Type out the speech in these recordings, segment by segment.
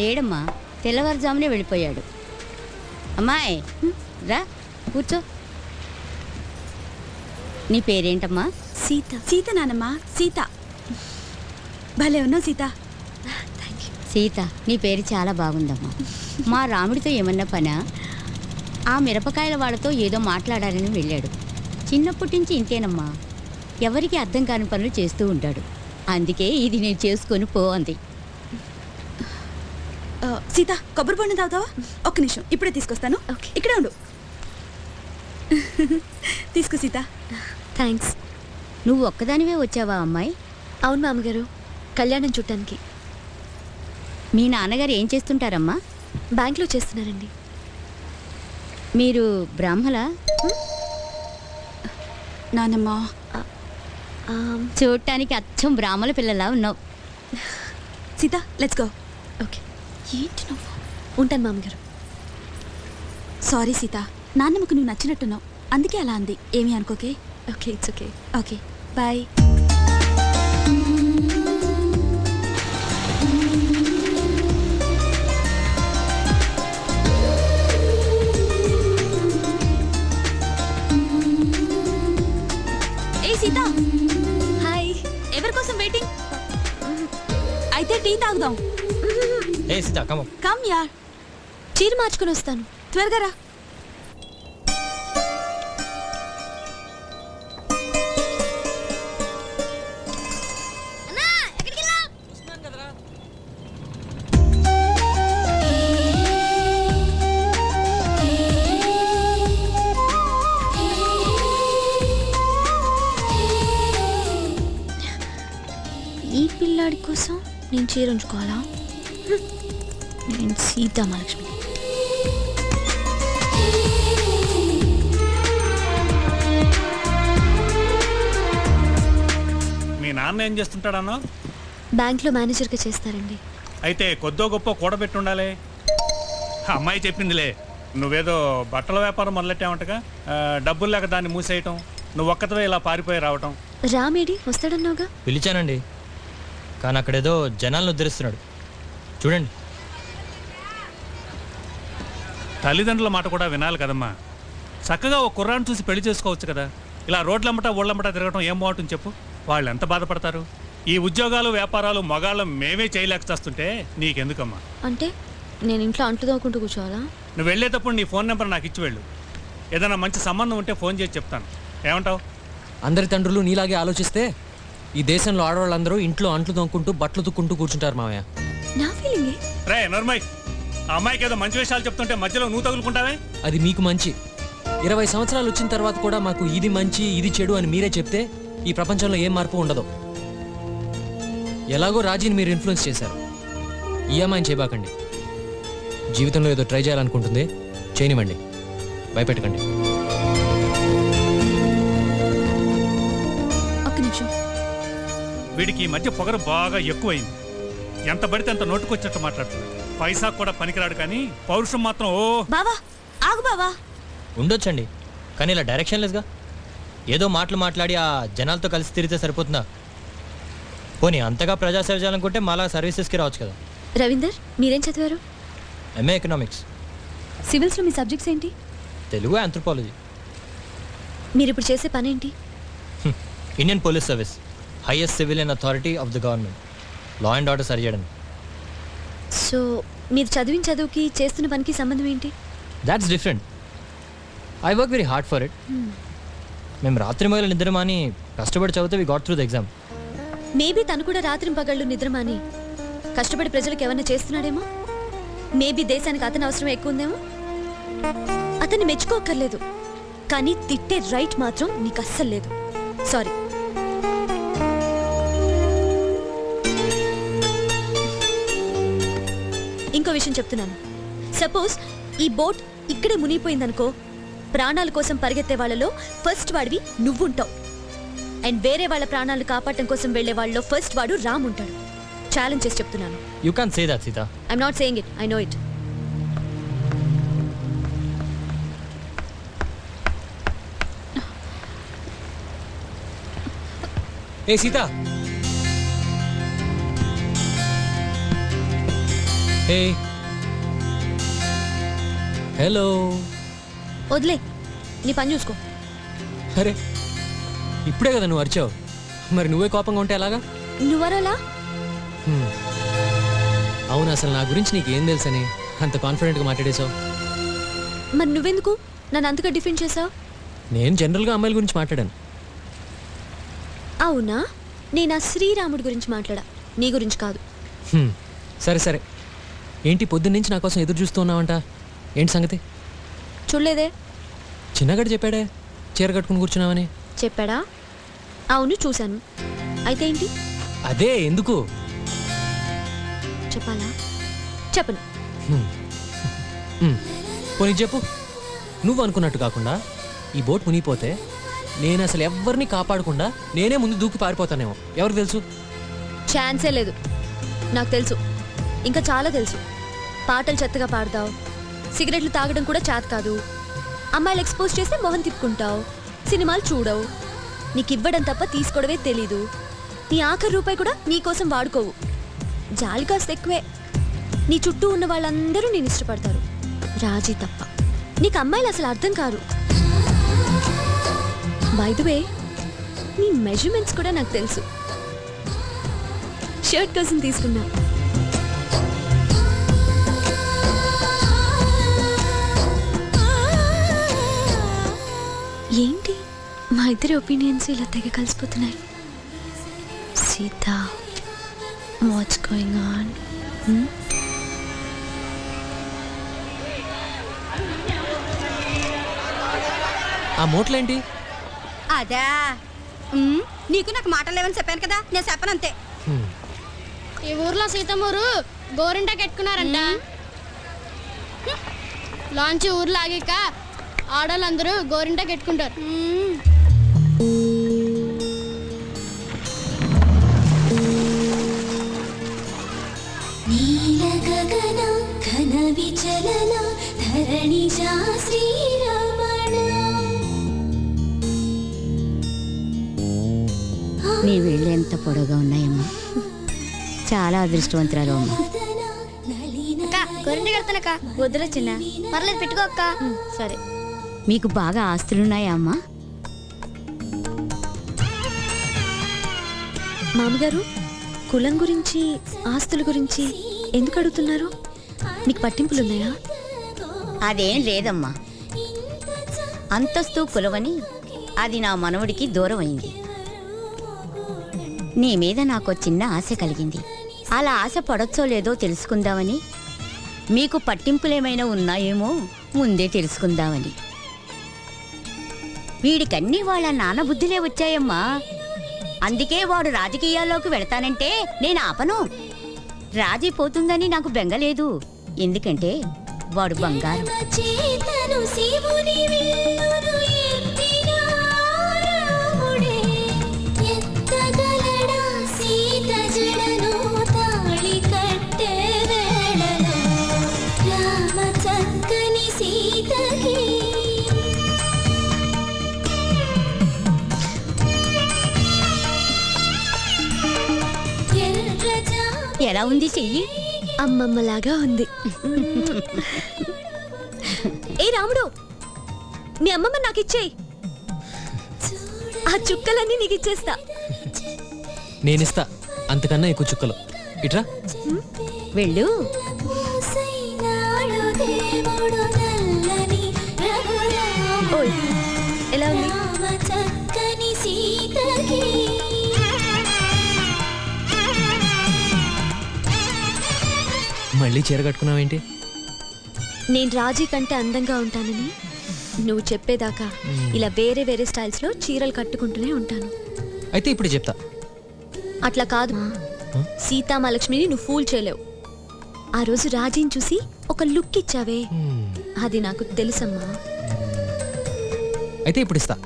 లేడమ్మా, తెల్లవారుజామునే వెళ్ళిపోయాడు. అమ్మాయి రా కూర్చో. నీ పేరేంటమ్మా? సీత. సీత నానమ్మా, సీత. భలే ఉన్నావు సీత. సీత, నీ పేరు చాలా బాగుందమ్మా. మా రాముడితో ఏమన్నా పనా? ఆ మిరపకాయల వాళ్ళతో ఏదో మాట్లాడాలని వెళ్ళాడు. చిన్నప్పటి నుంచి ఇంతేనమ్మా, ఎవరికి అర్థం కాని పనులు చేస్తూ ఉంటాడు. అందుకే ఇది నేను చేసుకొని పో అంది. సీత, కొబ్బరి బొండం తాగుతావా? ఒక్క నిమిషం, ఇప్పుడే తీసుకొస్తాను. ఇక్కడే ఉండు. తీసుకో సీత. థ్యాంక్స్. నువ్వు ఒక్కదానివే వచ్చావా అమ్మాయి? అవును మామగారు, కళ్యాణం చుట్టానికి. మీ నాన్నగారు ఏం చేస్తుంటారమ్మా? బ్యాంక్లో చేస్తున్నారండి. మీరు బ్రాహ్మల? నానమ్మా, చూడటానికి అచ్చం బ్రాహ్మల పిల్లలా ఉన్నావు. Sita, let's go. ఓకే. ఏంటి నువ్వు? ఉంటాను మామగారు. సారీ సీత, నాన్నమ్మకు నువ్వు నచ్చినట్టున్నావు, అందుకే అలా అంది. ఏమీ అనుకోకే. Okay, it's okay. Okay, bye. ఏ సీత, హాయ్. ఎవరి కోసం వెయిటింగ్? అయితే టీ తాగుదాం. ఏ సీత, కమ్ కమ్ యార్. చీర మార్చుకొని వస్తాను. త్వరగా రా. ఈ పిల్లాడి కోసం నేను చీర ఉంచుకోవాలా? నేను సీతామహాలక్ష్మి. మీ నాన్న ఏం చేస్తుంటాడన్నా? బ్యాంక్లో మేనేజర్గా చేస్తారండి. అయితే కొద్దో గొప్ప కూడబెట్టి ఉండాలి. అమ్మాయి చెప్పిందిలే, నువ్వేదో బట్టల వ్యాపారం మొదలెట్టావంటగా. డబ్బులు లేక దాన్ని మూసేయటం, నువ్వు ఒక్కతవే ఇలా పారిపోయి రావటం. రామేడి వస్తాడన్నావుగా? పిలిచానండి, కానీ అక్కడేదో జనాలను ఉద్ధరిస్తున్నాడు. చూడండి. తల్లిదండ్రుల మాట కూడా వినాలి కదమ్మా. చక్కగా ఒక కుర్రాన్ని చూసి పెళ్లి చేసుకోవచ్చు కదా. ఇలా రోడ్లమ్మట ఊళ్ళమ్మట తిరగటం ఏం బాగుంటుంది చెప్పు? వాళ్ళు ఎంత బాధపడతారు? ఈ ఉద్యోగాలు వ్యాపారాలు మగాళ్ళం మేమే చేయలేక చేస్తుంటే నీకెందుకమ్మా? అంటే నేను ఇంట్లో అంట్లు తోకుంటూ కూర్చోవాలా? నువ్వు వెళ్ళేటప్పుడు నీ ఫోన్ నెంబర్ నాకు ఇచ్చి వెళ్ళు. ఏదైనా మంచి సంబంధం ఉంటే ఫోన్ చేసి చెప్తాను. ఏమంటావు? అందరి తండ్రులు నీలాగే ఆలోచిస్తే ఈ దేశంలో ఆడవాళ్ళందరూ ఇంట్లో అంట్లు తోముకుంటూ బట్టలు తుక్కుంటూ కూర్చుంటారు మావయ్య. నా ఫీలింగే. రే నర్మయ్, ఆ అమ్మాయికి ఏదో మంచి విషయాలు చెప్తుంటే మధ్యలో నువ్వు తగులుకుంటావే. అది మీకు మంచి. 20 సంవత్సరాలు వచ్చిన తర్వాత కూడా మాకు ఇది మంచి ఇది చెడు అని మీరే చెప్తే ఈ ప్రపంచంలో ఏం మార్పు ఉండదు. ఎలాగో రాజీని మీరు ఇన్ఫ్లుయెన్స్ చేశారు. ఈ అమ్మాయిని చేయబాకండి. జీవితంలో ఏదో ట్రై చేయాలనుకుంటుంది, చేయనివ్వండి, భయపెట్టకండి. ఒక్క నిమిషం. వీడికి ఈ మధ్య పొగరు బాగా ఎక్కువైంది. ఎంత పడితే అంత నోటుకొచ్చినట్టు మాట్లాడుతున్నాడు. పైసా కూడా పనికిరాడు, కానీ పౌరుషం మాత్రం ఓ. బావా ఆగు బావా. ఉండొచ్చండి, కానీ ఇలా డైరెక్షన్లెస్గా ఏదో మాటలు మాట్లాడి ఆ జనాలతో కలిసి తిరిగితే సరిపోతుందా? పోనీ అంతగా ప్రజాసేవ చేయాలనుకుంటే మాలా సర్వీసెస్కి రావచ్చు కదా. రవీందర్, మీరేం చదివారు? MA economics. సివిల్స్లో మీ సబ్జెక్ట్స్ ఏంటి? తెలుగు, ఆంథ్రోపాలజీ. మీరు ఇప్పుడు చేసే పని ఏంటి? Indian police service, highest civilian authority of the government. Law and order సరి చేయడం. సో మీరు చదివిన చదువుకి చేస్తున్న పనికి సంబంధం ఏంటి? That's different. I work very hard for it. మేము రాత్రి మగలు నిద్రమాని కష్టపడి చదివితే we got through the exam. Maybe తను కూడా రాత్రి పగళ్ళు నిద్రమాని కష్టపడి ప్రజలకు ఏమైనా చేస్తున్నాడేమో. మేబీ దేశానికి అతని అవసరం ఎక్కువ ఉందేమో. అతన్ని మెచ్చుకోక్కర్లేదు, కానీ తిట్టే రైట్ మాత్రం నీకు అస్సలు లేదు. సారీ. ఇంకో విషయం చెప్తున్నాను. సపోజ్ ఈ బోట్ ఇక్కడే మునిగిపోయిందనుకో, ప్రాణాల కోసం పరిగెత్తే వాళ్ళలో ఫస్ట్ వాడివి నువ్వుంటావు. అండ్ వేరే వాళ్ళ ప్రాణాలు కాపాడటం కోసం వెళ్లే వాళ్ళలో ఫస్ట్ వాడు రామ్ ఉంటాడు. ఛాలెంజ్ చేసి చెప్తున్నాను. You can say that Sita. I'm not saying it, I know it. A Sita, hey hello. వదిలే, నీ పని చూసుకో. అరే ఇప్పుడే కదా నువ్వు అరిచావు, మరి నువ్వే కోపంగా ఉంటే ఎలాగా? నువ్వరలా? అవును, అసలు నా గురించి నీకేం తెలుసని అంత కాన్ఫిడెంట్గా మాట్లాడేశావు? మరి నువ్వెందుకు నన్ను అంతగా డిఫెండ్ చేసావు? నేను జనరల్గా అమ్మాయిల గురించి మాట్లాడాను. అవునా? నేను ఆ శ్రీరాముడి గురించి మాట్లాడా, నీ గురించి కాదు. సరే సరే, ఏంటి పొద్దున్న నుంచి నా కోసం ఎదురు చూస్తూ ఉన్నావంట? ఏంటి సంగతి? చూడలేదే. చిన్నగడ్డ చెప్పాడే చీర కట్టుకుని కూర్చున్నావని. చెప్పాడా? అవును చూశాను. అయితే ఏంటి? అదే ఎందుకు చెప్పాలా? చెప్పను. పోనీ చెప్పు. నువ్వు అనుకున్నట్టు కాకుండా ఈ బోట్ మునిగిపోతే నేను అసలు ఎవరిని కాపాడకుండా నేనే ముందు దూకి పారిపోతానేమో. ఎవరికి తెలుసు? ఛాన్సే లేదు. నాకు తెలుసు, ఇంకా చాలా తెలుసు. పాటలు చెత్తగా పాడతావు, సిగరెట్లు తాగడం కూడా చేత కాదు, అమ్మాయిలు ఎక్స్పోజ్ చేస్తే మొహం తిప్పుకుంటావు, సినిమాలు చూడవు, నీకు ఇవ్వడం తప్ప తీసుకోవడమే తెలీదు, నీ ఆఖరి రూపాయి కూడా నీకోసం వాడుకోవు, జాలి కాస్త ఎక్కువే. నీ చుట్టూ ఉన్న వాళ్ళందరూ నేను ఇష్టపడతారు, రాజీ తప్ప. నీకు అమ్మాయిలు అసలు అర్థం కారు. బై ది వే, నీ మెజర్మెంట్స్ కూడా నాకు తెలుసు. షర్ట్ కోసం తీసుకున్నా. ఏంటి మా ఇద్దరి ఒపీనియన్స్ ఇలా తెగ కలిసిపోతున్నాయి? Sita, what's going on? ఆ మూటలేంటి? అదా నీకు నాకు మాటలు లేవని చెప్పాను కదా, నేను చెప్పనంతే. ఈ ఊర్లో సీతమ్మూరు గోరింటా కట్టుకున్నారంట. లాంచ్ ఊర్లో ఆగాక ఆడవాళ్ళందరూ గోరింటా కట్టుకుంటారు. నీ వేళ్ళు ఎంత పొడవుగా ఉన్నాయమ్మా, చాలా అదృష్టవంతురాలు అమ్మా. గోరింటా కడతానక్క. వద్దురా చిన్న. పర్లేదు పెట్టుకో అక్క. సరే. మీకు బాగా ఆస్తులున్నాయా అమ్మా? మామగారు, కులం గురించి ఆస్తుల గురించి ఎందుకు అడుగుతున్నారు? నీకు పట్టింపులున్నాయా? అదేం లేదమ్మా, అంతస్తు కులవని అది నా మనవడికి దూరం అయింది. నీ మీద నాకు చిన్న ఆశ కలిగింది. అలా ఆశ పడొచ్చో లేదో తెలుసుకుందామని, మీకు పట్టింపులేమైనా ఉన్నాయేమో ముందే తెలుసుకుందామని. వీడికన్నీ వాళ్ళ నాన్న బుద్ధిలే వచ్చాయమ్మా. అందుకే వాడు రాజకీయాల్లోకి వెళతానంటే నేను ఆపను. రాజీ పోతుందని నాకు బెంగలేదు, ఎందుకంటే వాడు బంగారం. ఎలా ఉంది చెయ్యి? అమ్మమ్మలాగా ఉంది. ఏ రాముడు, మీ అమ్మమ్మ నాకు ఇచ్చేయి. ఆ చుక్కలన్నీ నీకు ఇచ్చేస్తా. నేనిస్తా అంతకన్నా ఎక్కువ చుక్కలు. ఇట్రా. వెళ్ళు. ఓయ్, ఎలా ఉంది? మళ్ళీ చీర కట్టుకున్నావేంటి? నేను రాజీ కంటే అందంగా ఉంటానని నువ్వు చెప్పేదాకా ఇలా వేరే వేరే స్టైల్స్లో చీరలు కట్టుకుంటూనే ఉంటాను. అయితే ఇప్పుడు చెప్తా. అట్లా కాదు, సీతామహాలక్ష్మిని నువ్వు ఫూల్ చేయలేవు. ఆ రోజు రాజీని చూసి ఒక లుక్ ఇచ్చావే, అది నాకు తెలుసమ్మా. అయితే ఇప్పుడు ఇస్తా.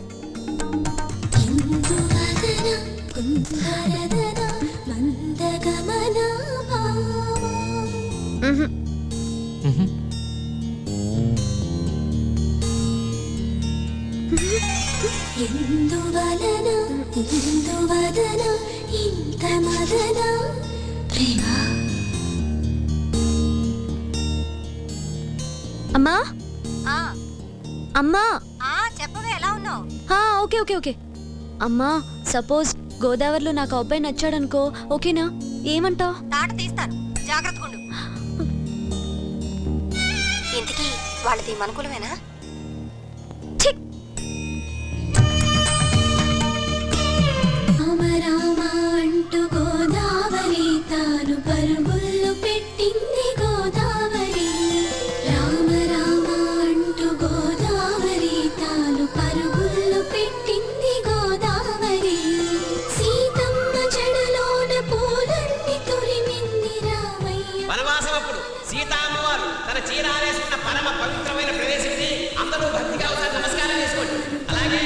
అమ్మా అమ్మా చెప్పవే ఎలా ఉన్నావు? ఓకే ఓకే ఓకే అమ్మా సపోజ్ గోదావరిలో నాకు అబ్బాయి నచ్చాడనుకో ఓకేనా? ఏమంటావు? తాట తీస్తాను, జాగ్రత్త ఉండు. ఇంతకీ వాళ్ళది మనకులమేనా? రామ అంటూ గోదావరి తాను పరుగుళ్ళు పెట్టింది గోదావరి. రామ రామ అంటూ గోదావరి తాను పరుగుళ్ళు పెట్టింది గోదావరి. సీతమ్మ జడలోన పూలన్నీ తురిమింది రామయ్య. వనవాసమప్పుడు సీతామ్మవారు తన చీరాలేసుకున్న పరమ పవిత్రమైన ప్రదేశం ఇది. అందరూ భక్తిగా ఒకసారి నమస్కారం చేసుకోండి. అలాగే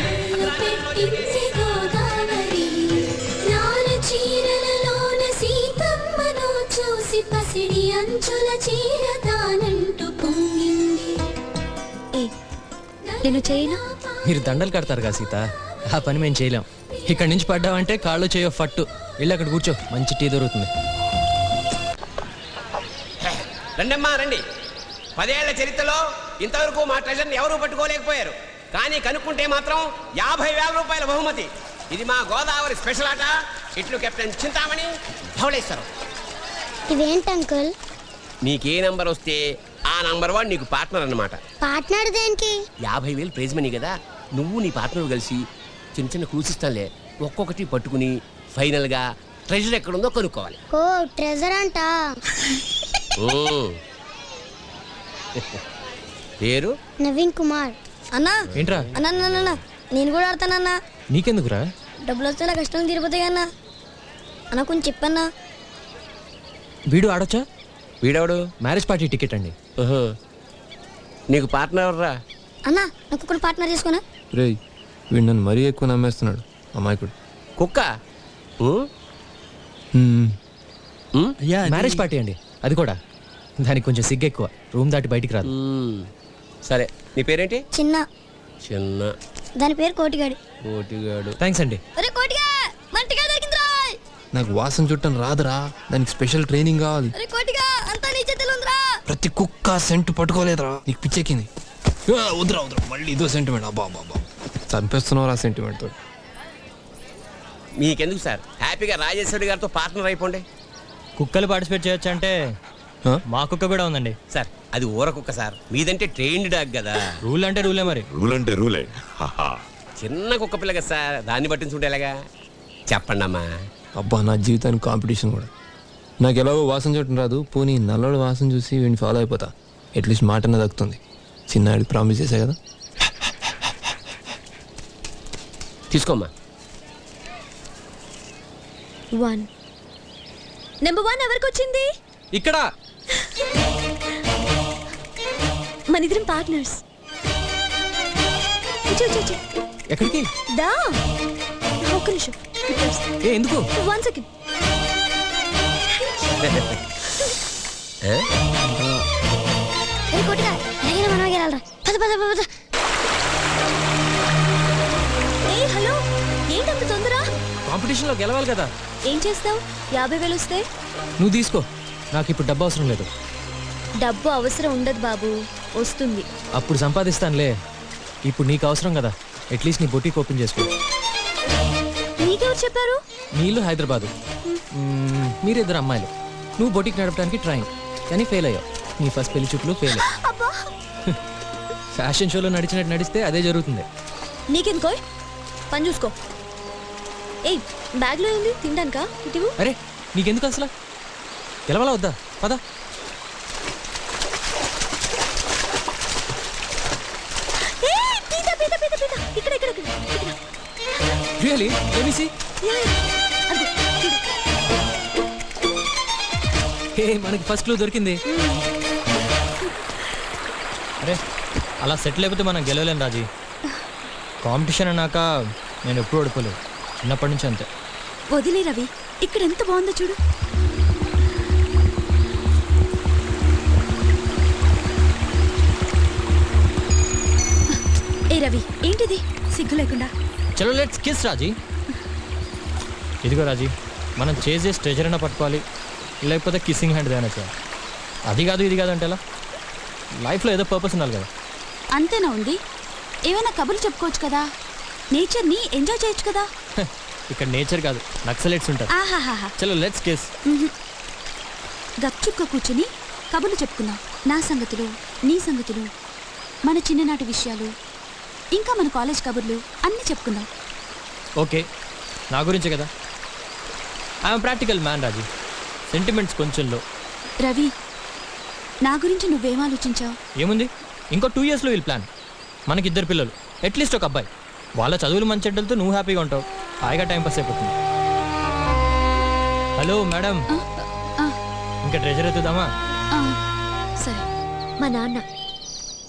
పెట్టింది గోదావరి. నార చీరలలోన సీతమ్మను చూసి పసిడి అంచుల చీర తానంటూ పొంగింది. నేను చేయనా? మీరు దండలు కడతారు కదా సీత, ఆ పని మేము చేయలేం. ఇక్కడి నుంచి పడ్డామంటే కాళ్ళు చేయో ఫట్టు. వెళ్ళి అక్కడ కూర్చో, మంచి టీ దొరుకుతుంది. రండమ్మా రండి. 10 ఏళ్ల చరిత్రలో ఇంతవరకు మా ట్రెజర్ని ఎవరూ పట్టుకోలేకపోయారు. కానీ కనుక్కుంటే మాత్రం 50,000 రూపాయల బహుమతి. ఇది మా గోదావరి స్పెషల్ ఆట. ఇట్లు కెప్టెన్ చింతామణి, ధవళేశ్వరం. ఇదేంటి అంకుల్? నీకే నంబర్ వస్తే ఆ నంబర్ వాడు నీకు పార్ట్నర్ అన్నమాట. పార్ట్నర్ దేనికి? 50,000 ప్రైజ్ మనీ కదా. నువ్వు నీ పార్ట్నర్ కలిసి చిన్న చిన్న క్లూస్ ఇస్తానులే, ఒక్కొక్కటి పట్టుకుని ఫైనల్గా ట్రెజర్ ఎక్కడుందో కనుక్కోవాలి. ఓ ట్రెజర్ అంట. పేరు నవీన్ కుమార్. అన్నా ఏంట్రా అన్నా నేను కూడా ఆడతానన్నా. నీకెందుకురా? డబ్బులు వస్తే నా కష్టం తీరిపోతాయి అన్నా. అన్న కొంచెం చెప్పన్నా. వీడు ఆడొచ్చా? వీడెవడు? మ్యారేజ్ పార్టీ టికెట్ అండి. నీకు పార్ట్నర్ ఎవర్రా? అన్నా నాకు కూడా పార్ట్నర్ చేసుకోనా? రేయ్, వీడు నన్ను మరీ ఎక్కువ నమ్మేస్తున్నాడు అమాయకుడు. కుక్క. మ్యారేజ్ పార్టీ అండి, అది కూడా. దానికి కొంచెం సిగ్గు ఎక్కువ, రూమ్ దాటి బయటికి రాదు. సరే, నీ పేరేంటి? చిన్న. చిన్న. దాని పేరు కోటిగాడి. కోటిగాడు. థ్యాంక్స్ అండి. కోటిగా మంటిగా దొరికిందిరా. నాకు వాసన చుట్టం రాదురా, దానికి స్పెషల్ ట్రైనింగ్ కావాలి. కోటిగా అంతా నీ చేతిలో ఉందిరా. ప్రతి కుక్క సెంటు పట్టుకోలేదురా, నీకు పిచ్చెక్కింది. వద్దురా మళ్ళీ ఇదో సెంటిమెంట్. అబ్బా అబ్బా చంపేస్తున్నావు ఆ సెంటిమెంట్ తోటి. మీకెందుకు సార్, హ్యాపీగా రాజేశ్వరి గారితో పార్ట్నర్ అయిపోండి. కుక్కలు పార్టిసిపేట్ చేయొచ్చు అంటే మా కుక్క కూడా ఉందండి సార్. అది ఊర కుక్క సార్, మీదంటే ట్రైన్డ్ డాగ్ కదా. రూల్ అంటే రూలే మరి. రూల్ అంటే రూలే. చిన్న కుక్క పిల్ల కదా సార్, దాన్ని పట్టించుకుంటే ఎలాగా? చెప్పండి అమ్మా. అబ్బా నా జీవితానికి కాంపిటీషన్ కూడా. నాకు ఎలాగో వాసన చూడటం రాదు, పోనీ నల్లడు వాసన చూసి వీడిని ఫాలో అయిపోతా. అట్లీస్ట్ మాటనే దక్కుతుంది. చిన్నాడికి ప్రామిస్ చేశా కదా. తీసుకోమ్మా. 1 నెంబర్ 1 ఎవరికి వచ్చింది? ఇక్కడ మన ఇద్దరం పార్ట్నర్స్. ఎక్కడికి? దా ఒక్క నిమిషం. ఎందుకు? 1 సెకండ్. కోటిగా ఎలాగైనా మనం గెలరా. పద పద పద. హలో, ఏంటంత తొందర? కాంపిటీషన్లో గెలవాలి కదా. ఏం చేస్తావు? 50,000 వస్తే నువ్వు తీసుకో, నాకు ఇప్పుడు డబ్బు అవసరం లేదు. డబ్బు అవసరం ఉండదు బాబు, వస్తుంది. అప్పుడు సంపాదిస్తానులే, ఇప్పుడు నీకు అవసరం కదా. అట్లీస్ట్ నీ బొటీకి ఓపెన్ చేసుకో. నీకెవరు చెప్పారు? నీళ్ళు హైదరాబాదు, మీరిద్దరు అమ్మాయిలు. నువ్వు బొటీకి నడపడానికి ట్రైన్, కానీ ఫెయిల్ అయ్యావు. నీ ఫస్ట్ పెళ్లి చూపులు ఫెయిల్ అయ్యావు. ఫ్యాషన్ షోలో నడిచినట్టు నడిస్తే అదే జరుగుతుంది. నీకెందుకో పని చూసుకో. ఏ బ్యాగ్లో ఏంది తినడానికా? ఇటు. అరే నీకెందుకు అసలు? గెలవాలా వద్దా? పదా. ఇక్కడ ఇక్కడ really? Let me see. Hey, మనకి ఫస్ట్ క్లూ దొరికింది. అరే అలా సెటిల్ అయిపోతే మనం గెలవలేం రాజీ. కాంపిటీషన్ అన్నాక నేను ఎప్పుడు ఓడిపోలేదు, చిన్నప్పటి నుంచి అంతే. వదిలే రవి, ఇక్కడ ఎంత బాగుందో చూడు. ఏ రవి, ఏంటిది సిగ్గు లేకుండా? చలో లెట్స్ కిస్ రాజీ. ఇదిగో రాజీ, మనం చేసే ట్రెజర్ అయినా పట్టుకోవాలి, లేకపోతే కిస్సింగ్ హ్యాండ్ అయినా చేయాలి. అది కాదు ఇది కాదు అంటే ఎలా? లైఫ్లో ఏదో పర్పస్ ఉండాలి కదా. అంతేనా ఉంది? ఏమైనా కబుర్లు చెప్పుకోవచ్చు కదా, నేచర్ని ఎంజాయ్ చేయొచ్చు కదా. ఇక్కడ నేచర్ కాదు, నక్సలైట్స్ ఉంటారు. ఆహాహా. చలో లెట్స్ కిస్. గప్చుక్క కూర్చుని కబుర్లు చెప్పుకుందాం. నా సంగతులు, నీ సంగతులు, మన చిన్ననాటి విషయాలు, ఇంకా మన కాలేజ్ కబుర్లు అన్నీ చెప్పుకుందాం. ఓకే, నా గురించే కదా. I'm practical man Raji. Sentiments కొంచెంలో. రవి, నా గురించి నువ్వేం ఆలోచించావు? ఏముంది, ఇంకో 2 yearsలో వీళ్ళు ప్లాన్. మనకిద్దరు పిల్లలు, అట్లీస్ట్ ఒక అబ్బాయి. వాళ్ళ చదువులు మంచి చెడ్డలతో నువ్వు హ్యాపీగా ఉంటావు, హాయిగా టైంపాస్ అయిపోతుంది. హలో మేడం, ఇంకా ట్రెజర్ ఎత్తుదామా? సరే. మా నాన్న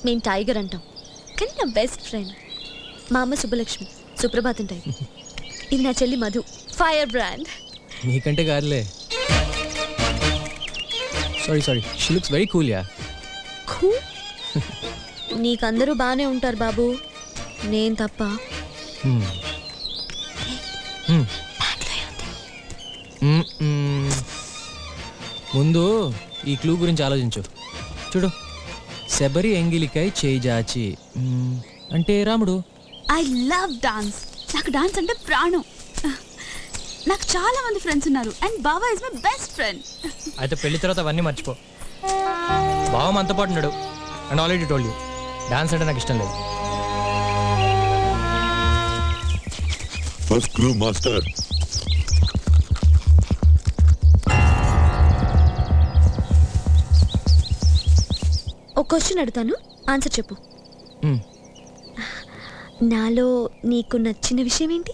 మేము టైగర్ అంటాం, కానీ నా బెస్ట్ ఫ్రెండ్. మా అమ్మ సుబ్బలక్ష్మి, సుప్రభాతం టైప్. ఇది నా చెల్లి మధు, ఫైర్ బ్రాండ్. నీకంటే కాదులే. Sorry she looks very cool yeah. నీకందరూ బాగానే ఉంటారు బాబు, నేను తప్ప. ముందు ఈ క్లూ గురించి ఆలోచించు. చూడు, శబరి ఎంగిలికై చేయి జాచి అంటే రాముడు. I love dance. నాకు డాన్స్ అంటే ప్రాణం. నాకు చాలా మంది ఫ్రెండ్స్ ఉన్నారు అండ్ బావా ఇస్ మై బెస్ట్ ఫ్రెండ్. అయితే పెళ్లి తర్వాత అవన్నీ మర్చిపో. బావ మనతో పాటు ఉన్నాడు and already told you, dance అంటే నాకు ఇష్టం లేదు. First clue master. ఒక క్వశ్చన్ అడుగుతాను, ఆన్సర్ చెప్పు. నాలో నీకు నచ్చిన విషయం ఏంటి?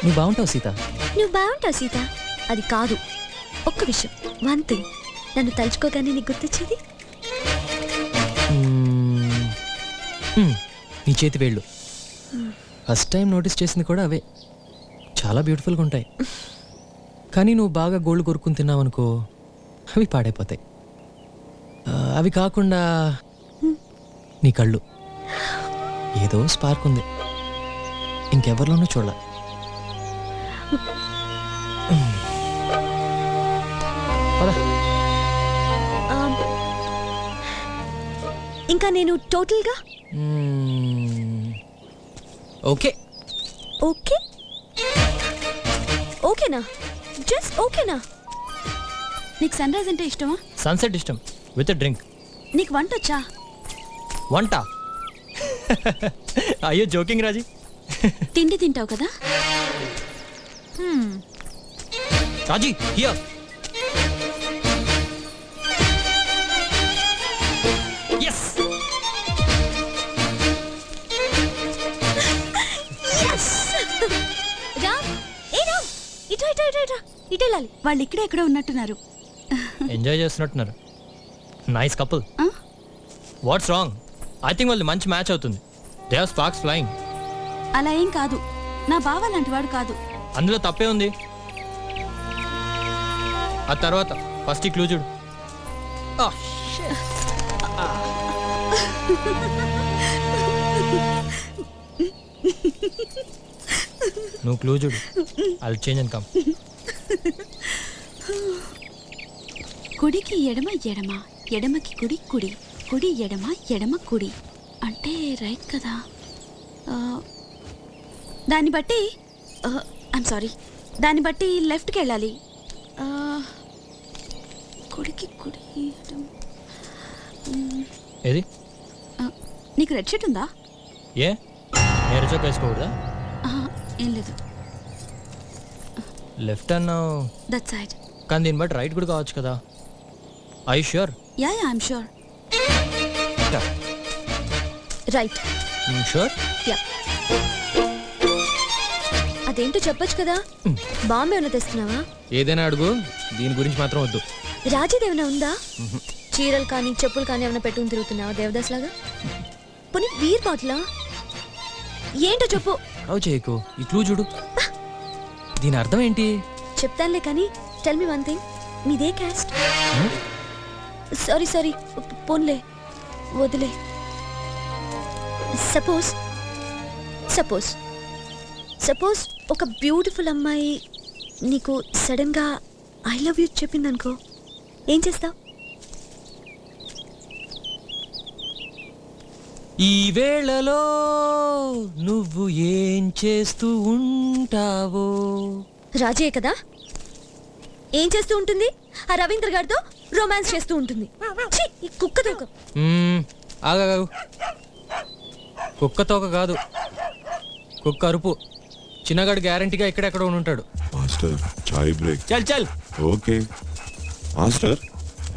నువ్వు బాగుంటావు సీత. నువ్వు బాగుంటావు సీత. అది కాదు, ఒక్క విషయం, వన్ థింగ్. నన్ను తలుచుకోగానే నీకు గుర్తొచ్చేది నీ చేతి వేళ్ళు. ఫస్ట్ టైం నోటీస్ చేసింది కూడా అవే. చాలా బ్యూటిఫుల్గా ఉంటాయి. కానీ నువ్వు బాగా గోల్డ్ కొరుక్కుని తిన్నావు అనుకో, అవి పాడైపోతాయి. అవి కాకుండా నీ కళ్ళు, ఏదో స్పార్క్ ఉంది, ఇంకెవరిలోనూ చూడాల. ఇంకా నేను టోటల్గా ఓకే. ఓకే ఓకేనా? జస్ట్ ఓకేనా? నీకు సన్ రైజ్ అంటే ఇష్టమా? సన్సెట్ ఇష్టం, విత్ డ్రింక్. నీకు వంట వచ్చా? వంట? అయ్యో జోకింగ్ రాజీ. తిండి తింటావు కదా. రాజీ హియర్. yes yes రామ్, ఏ రామ్, ఇటు ఇటు ఇటు ఇటు ఇటు వెళ్ళాలి. వాళ్ళు ఇక్కడే ఎక్కడో ఉన్నట్టున్నారు. ఎంజాయ్ చేస్తున్నట్టున్నారు. Nice couple. What's wrong? I think వాళ్ళు మంచి మ్యాచ్ అవుతుంది. They are sparks flying. అలా ఏం కాదు, నా బావ లాంటి వాడు కాదు. అందులో తప్పే ఉంది. ఆ తర్వాత ఫస్ట్ ఈ క్లూ చూడు. నువ్వు క్లూ చూడు. I will change and come. కుడికి ఎడమ ఎడమ, ఎడమకి కుడి కుడి, కుడి ఎడమ ఎడమ కుడి అంటే రైట్ కదా. దాన్ని బట్టి ఐమ్ సారీ, దాన్ని బట్టి లెఫ్ట్కి వెళ్ళాలి. కుడికి కుడి ఎడమ. ఏది? నీకు రెడ్ షర్ట్ ఉందా? ఏ నేర చొక్క వేసుకోకూడదా? ఏం లేదు. లెఫ్ట్ అన్నావు, దట్ సైడ్. కానీ దీన్ని బట్టి రైట్ కూడా కావచ్చు కదా. I sure? Yeah I'm sure. Right. Sure? Yeah. అదేంటో చెప్పొచ్చు కదా. బాంబే ఏమైనా తెస్తున్నావా? ఏదైనా అడుగు, దీని గురించి మాత్రం వద్దు. రాజీది ఏమైనా ఉందా? చీరలు కానీ చెప్పులు కానీ ఏమైనా పెట్టుకుని తిరుగుతున్నావా దేవదాస్ లాగా? పోనీ బీర్ బాటిలా? ఏంటో చెప్పు. అవు చేయకు, ఈ క్లూ చూడు. దీని అర్థం ఏంటి? చెప్తానులే కానీ టెల్ మీ వన్ థింగ్. మీదే క్యాస్ట్? సారీ సారీ, పోన్లే వదిలే. సపోజ్ సపోజ్ సపోజ్ ఒక బ్యూటిఫుల్ అమ్మాయి నీకు సడన్గా ఐ లవ్ యూ చెప్పిందనుకో, ఏం చేస్తావు? ఈ వేళలో నువ్వు ఏం చేస్తూ ఉంటావో. రాజే కదా ఏం చేస్తూ ఉంటుంది? ఆ రవీంద్ర గారితో రొమాన్స్ చేస్తూ ఉంటుంది. ఛీ, ఈ కుక్క తోక. ఆగాగు. కుక్క తోక కాదు, కుక్క అరుపు. చిన్నగాడు గ్యారంటీగా ఇక్కడెక్కడ ఉంటాడు. Master chai break. చల్ చల్. ఓకే మాస్టర్,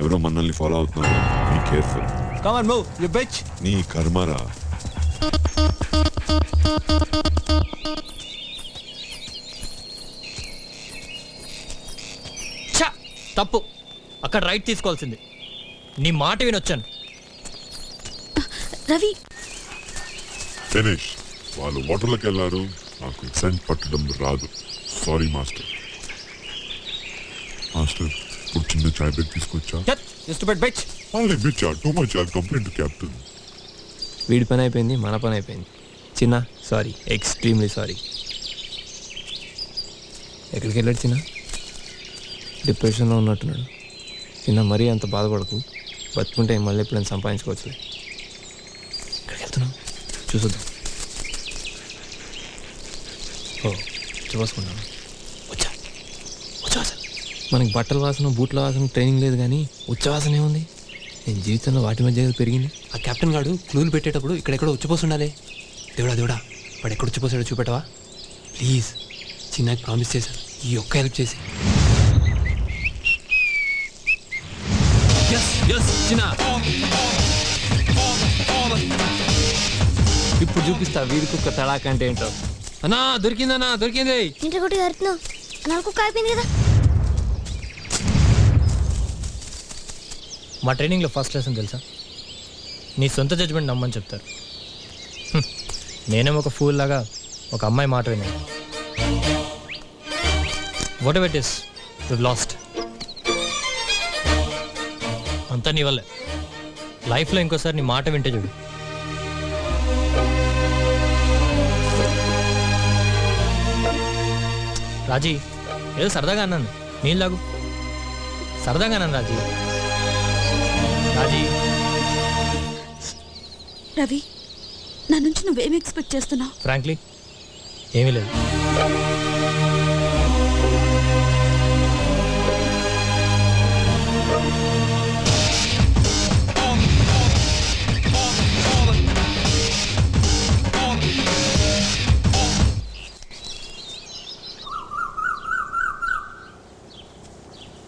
ఎవరో మనల్ని ఫాలో అవుతున్నారు. Be careful. Come on move you bitch. నీ కర్మరా. ఛా, తప్పు. అక్కడ రైట్ తీసుకోవాల్సింది. నీ మాట వినొచ్చాను. రవి ఫినిష్. వాళ్ళు వాటర్లోకి వెళ్ళారు. నాకు సెంట్ పట్టడం రాదు. Sorry master. మాస్టర్, ఇప్పుడు చిన్న చాయ్ బ్రేక్ తీసుకొచ్చా. Too much complaint captain. వీడి పని అయిపోయింది, మన పని అయిపోయింది. చిన్న సారీ, ఎక్స్ట్రీమ్లీ సారీ. ఎక్కడికి వెళ్ళాడు చిన్న? డిప్రెషన్లో ఉన్నట్టున్నాడు. చిన్న మరీ అంత బాధపడకు. బతుకుంటే మళ్ళీ ఎప్పుడైనా సంపాదించుకోవచ్చు. ఎక్కడికి వెళ్తున్నావు చూసొద్దాం. ఓ చూసుకున్నాను. వచ్చా ఉచ్ఛవాసన. మనకి బట్టల వాసన, బూట్ల వాసన ట్రైనింగ్ లేదు, కానీ ఉచ్ఛవాసన ఏముంది? నేను జీవితంలో వాటి మధ్య పెరిగింది. ఆ కెప్టెన్ గాడు క్లూలు పెట్టేటప్పుడు ఇక్కడెక్కడో ఉచ్చిపోసి ఉండాలి. దేవుడా దేవుడా, వాడు ఎక్కడ ఉచ్చిపోసాడో చూపెట్టవా ప్లీజ్? చిన్నకి ప్రామిస్ చేశాను, ఈ ఒక్క హెల్ప్ చేసి. ఇప్పుడు చూపిస్తా వీరి కుక్క తడాక అంటే ఏంటో. అన్నా దొరికిందన్నా, దొరికింది. ఇంటి కొట్టి కడుతున్నావు, నాకు కుక్క అయిపోయింది కదా. మా ట్రైనింగ్లో ఫస్ట్ లెసన్ తెలుసా? నీ సొంత జడ్జ్మెంట్ నమ్మని చెప్తారు. నేనేమో ఒక ఫూల్ లాగా ఒక అమ్మాయి మాట విన్నాను. Whatever it is, we lost. అంతా నీ వల్లే. లైఫ్లో ఇంకోసారి నీ మాట వింటే చూడు. రాజీ, ఏదో సరదాగా అన్నాను. నీళ్ళు తాగు. సరదాగా అన్నాను రాజీ. రాజీ, రవి, నా నుంచి నువ్వేం ఎక్స్పెక్ట్ చేస్తున్నావు? ఫ్రాంక్లీ ఏమీ లేదు.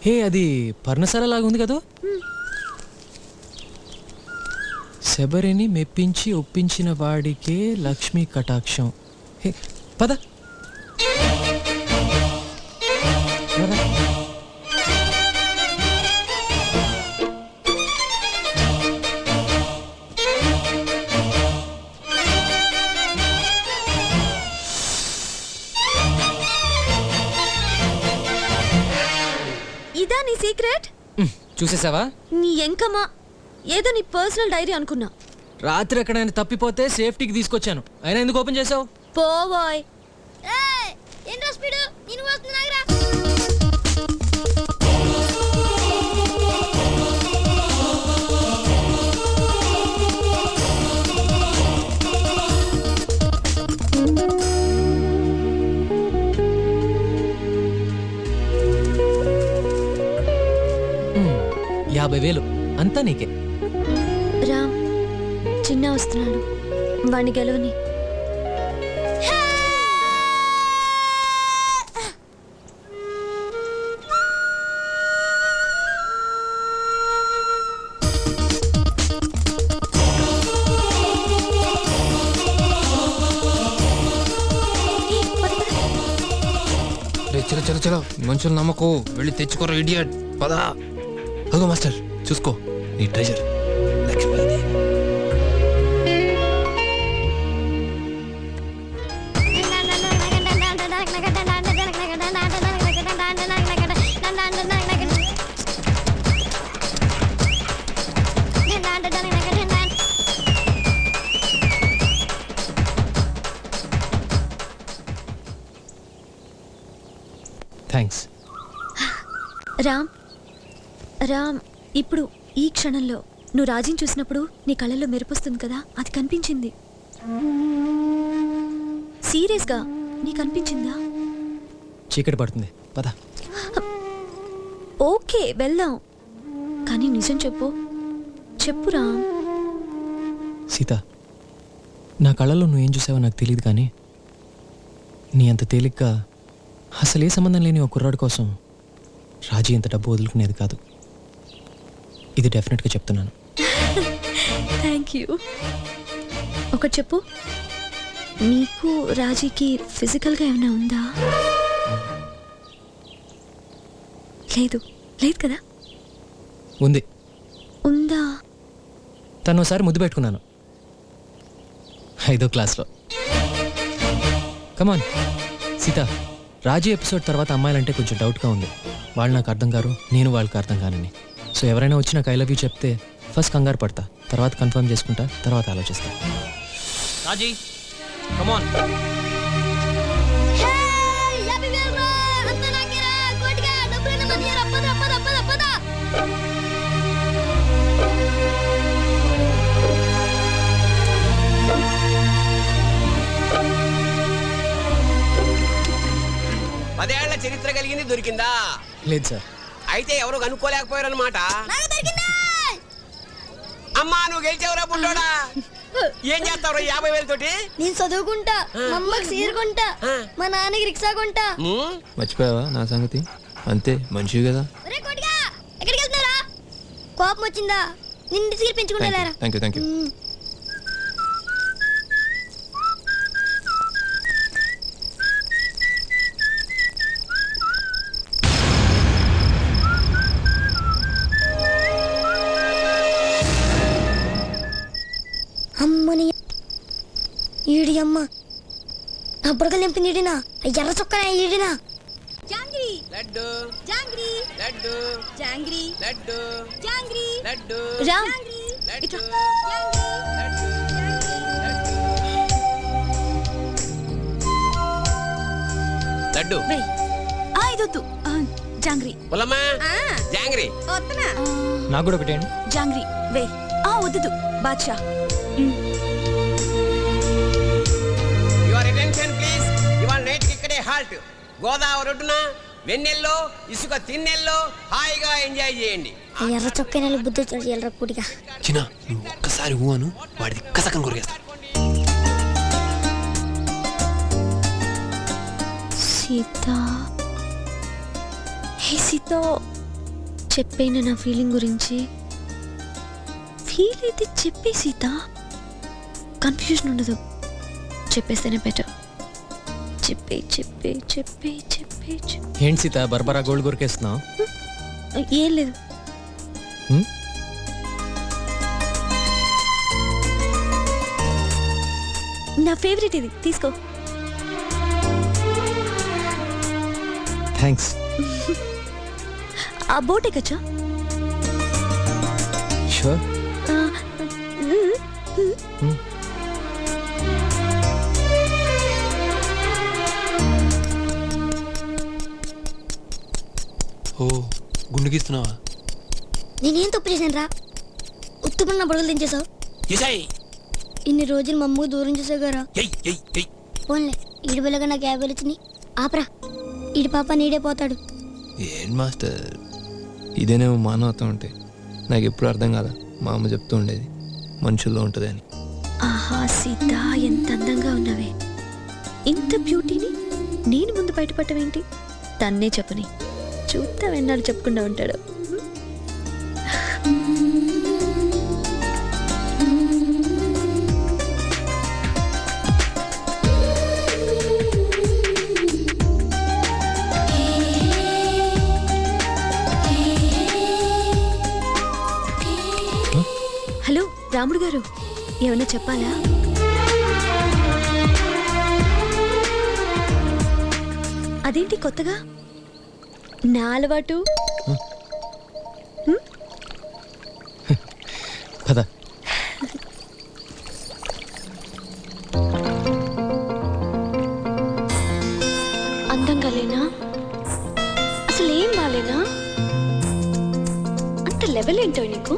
హే, అది పర్ణశాల లాగా ఉంది కదా. శబరిని మెప్పించి ఒప్పించిన వాడికే లక్ష్మీ కటాక్షం. హే పద. ఇదా నీ సీక్రెట్? చూసేసావా? నీ ఎంకమా, ఏదో నీ పర్సనల్ డైరీ అనుకున్నా. రాత్రి ఎక్కడైనా తప్పిపోతే సేఫ్టీకి తీసుకొచ్చాను, అయినా ఎందుకు ఓపెన్ చేసావు? పోవాయ్. ఏంట్రా స్పీడ్? నేను వస్తున్నాగా. $50,000 అంతా నీకే. రామ్, చిన్న వస్తున్నాడు, వాణ్ణి గెలవని. చలో చలో చలో, మనుషులు నమ్మకు, వెళ్ళి తెచ్చుకోరు ఇడియట్. పదా. అగో మాస్టర్, చూసుకో నీ ట్రెజర్ లక్ష్మీదేవి. థ్యాంక్స్. రామ్, రామ్, ఇప్పుడు ఈ క్షణంలో నువ్వు రాజీని చూసినప్పుడు నీ కళ్ళల్లో మెరుపొస్తుంది కదా, అది కనిపించింది. సీరియస్గా నీకు అనిపించిందా? చీకటి పడుతుంది, పద. ఓకే వెళ్దాం, కానీ నిజం చెప్పు. చెప్పురా. సీత, నా కళ్ళల్లో నువ్వేం చూసావో నాకు తెలియదు, కానీ నీ అంత తేలిగ్గా అసలు ఏ సంబంధం లేని ఒక కుర్రాడు కోసం రాజీ ఇంత డబ్బు వదులుకునేది కాదు. ఇది డెఫినెట్గా చెప్తున్నాను. Thank you. ఒకటి చెప్పు, నీకు రాజీకి ఫిజికల్గా ఏమైనా ఉందా? లేదు, లేదు కదా? ఉంది. ఉందా? తను ఒకసారి ముద్దు పెట్టుకున్నాను 5వ క్లాస్లో. కమాన్ సీత, రాజీ ఎపిసోడ్ తర్వాత అమ్మాయిలంటే కొంచెం డౌట్గా ఉంది. వాళ్ళు నాకు అర్థం కారు, నేను వాళ్ళకి అర్థం కానని. సో ఎవరైనా వచ్చి నాకు ఐ లవ్ యూ చెప్తే ఫస్ట్ కంగారు పడతా, తర్వాత కన్ఫర్మ్ చేసుకుంటా, తర్వాత ఆలోచిస్తా. రాజీ కమాన్. పదేళ్ల చరిత్ర కలిగింది దొరికిందా? లేదు సార్. అయితే ఎవరు కనుక్కోలేకపోయారనమాట. అమ్మా నువ్వు గెలిచావురా బుడ్డోడా. ఏం చేస్తావు 50,000 తోటి? నేను చదువుకుంటా, మా అమ్మకి సీర కొంటా, మా నాన్నకి రిక్షా కొంటా. మర్చిపోయావా నా సంగతి? అంతే, మంచివి కదా. ఎక్కడికి వెళ్తున్నారా? కోపం వచ్చిందా? నిండి సీర పెంచుకుంటారా? Thank you, thank you. అమ్మని ఈడి అమ్మ నా బుడగలు నింపింది ఈడినా, ఎర్ర చొక్కన ఈడినా. జాంగ్రీ లడ్డు జాంగ్రీ లడ్డు జాంగ్రీ లడ్డు జాంగ్రీ లడ్డు రా. లడ్డు లడ్డు వెయ్. ఇదొద్దు. జాంగ్రీ. పొలమ్మా జాంగ్రీ. నాకు కూడా ఒకటేండి. జాంగ్రీ వే. వద్దు బాద్షా. Your attention please. ఇవాళ నైట్కి ఇక్కడే హాల్ట్. గోదావరి ఒడ్డున వెన్నెల్లో ఇసుక తిన్నెల్లో హాయిగా ఎంజాయ్ చేయండి. ఎర్ర చొక్కన బుద్ధి ఎర్ర కుడిగా. చిన్న నువ్వు ఒక్కసారి ఊహను వాడిది కసకం కొరిగేస్తా. సీత, హే సీత, చెప్పేనా నా ఫీలింగ్ గురించి? ఫీల్ అయితే చెప్పే సీత, కన్ఫ్యూజన్ ఉండదు. చెప్పేస్తేనే బెటర్. చెప్పే చెప్పే చెప్పే చెప్పే చెప్పే. ఏంటి సీత బర్బరా గోల్డ్ కొరికేస్తున్నావు? ఏం లేదు. నా ఫేవరెట్ ఇది, తీసుకో. థ్యాంక్స్. ఆ బోట్ ఎక్కచ్చా? షూర్. ఓ గుండెకిస్తున్నావా? నేనేం తప్పు చేశాను రా? ఉత్తుపన్న బుడగలు దించేసావు. ఇన్ని రోజులు మా అమ్మ దూరం చేసావు గారా. పోన్లే, ఈడు బిల్లగా నాకు 50,000 వచ్చినాయి. ఆపరా, ఈడి పాప నీడే పోతాడు. ఏం మాస్టర్, ఇదేనేమో మానవత్వం అంటే నాకు ఎప్పుడు అర్థం కాదా. మా అమ్మ చెప్తూ ఉండేది మనుషుల్లో ఉంటుంది అని. ఆహా సీత, ఎంత అందంగా ఉన్నావే. ఇంత బ్యూటీని నేను ముందు బయటపడటమేంటి? తన్నే చెప్పని చూద్దాం ఎన్నాళ్ళు చెప్పకుండా ఉంటాడు. హలో రాముడు గారు, ఏమన్నా చెప్పాలా? అదేంటి కొత్తగా? నా అలవాటు. పద. అందంగా లేనా? అసలు ఏం బాలేనా? అంత లెవెల్ ఏంటో నీకు?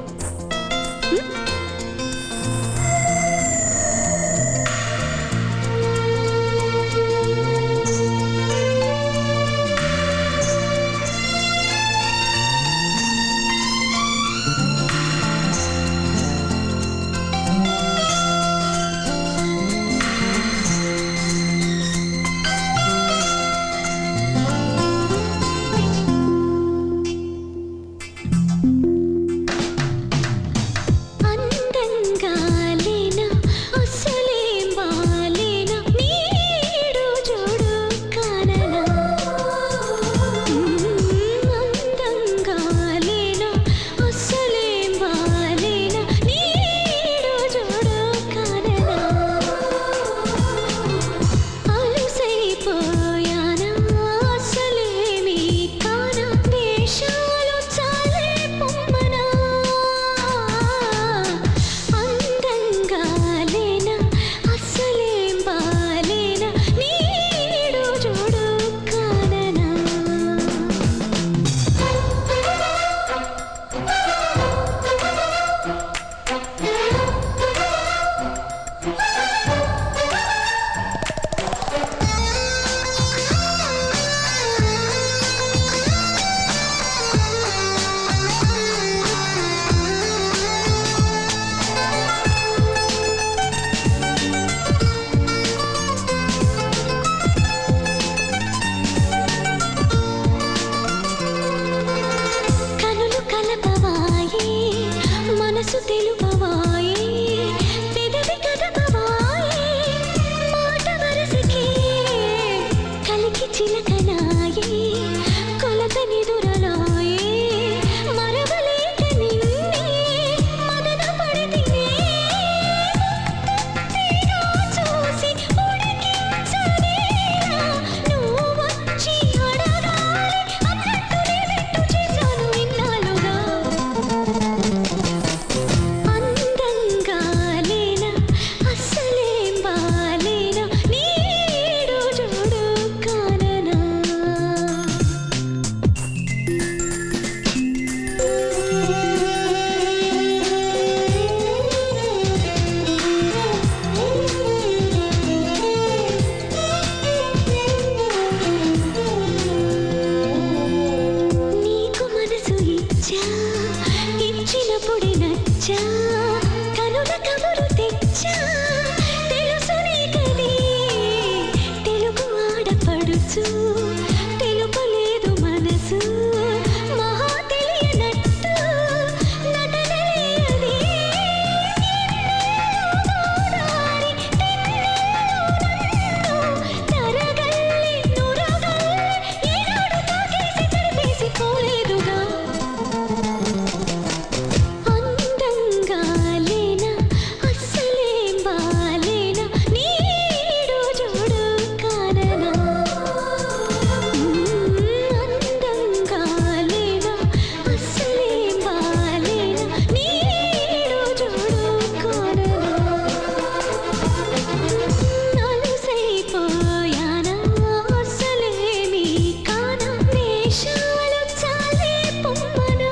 వేషాలు చాలే పొమ్మనా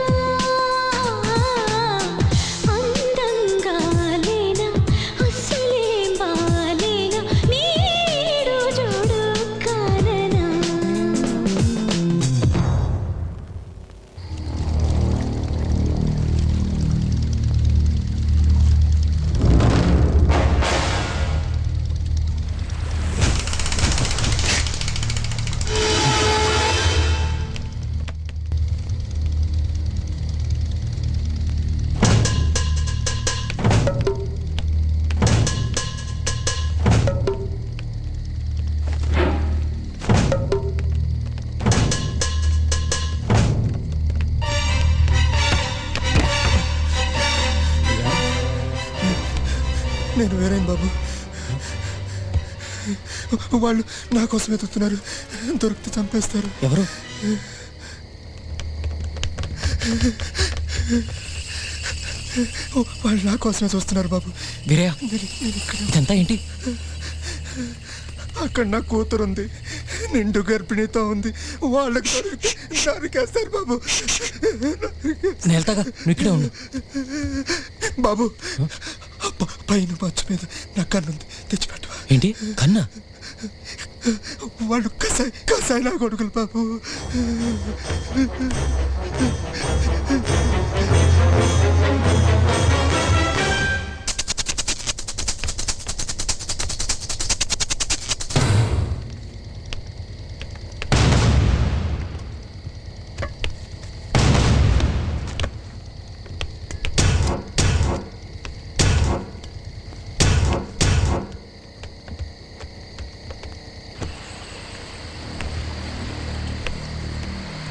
అందంగా లేనా అస్సలేం బాలేనా నీడు చూడు కాననా నేను వేరేం బాబు, వాళ్ళు నా కోసం వెతుకుతున్నారు, దొరికితే చంపేస్తారు. ఎవరు? వాళ్ళు నా కోసమే చూస్తున్నారు బాబు. వీరయ్య, ఇదంతా ఏంటి? అక్కడ నా కూతురు ఉంది, నిండు గర్భిణితో ఉంది. వాళ్ళకి దొరికితే నరికేస్తారు బాబు. నేను వెళ్తాగా, నువ్వు ఇక్కడే ఉండు. బాబు, పైన మంచు మీద నా కన్నుంది, తెచ్చిపెట్టవా? ఏంటి కన్నా? వాళ్ళు కసాయి నా కొడుకులు బాబు.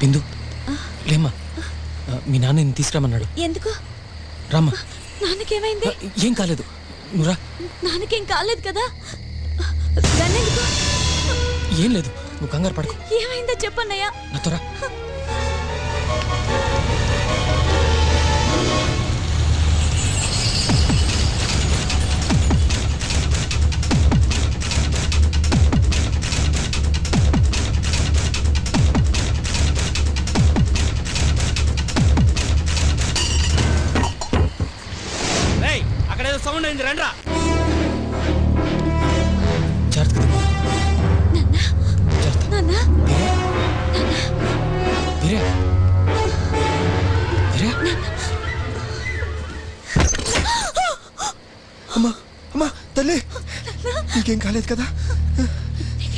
బిందు, లేమ్మా. మీ నాన్న నిన్ను తీసుకురామన్నాడు. ఎందుకు? రామ్మా. నాన్నకేమైంది? ఏం కాలేదు, నువ్వు రా. నాన్నకేం కాలేదు కదా? గన్నెందుకు? ఏం లేదు, నువ్వు కంగారు పడకు. ఏమైందో చెప్పన్నయ్యా. నాతో రా. అక్కడేదో సౌండ్ అయింది, రండ్రా. అమ్మా అమ్మా తల్లి, నీకేం కాలేదు కదా?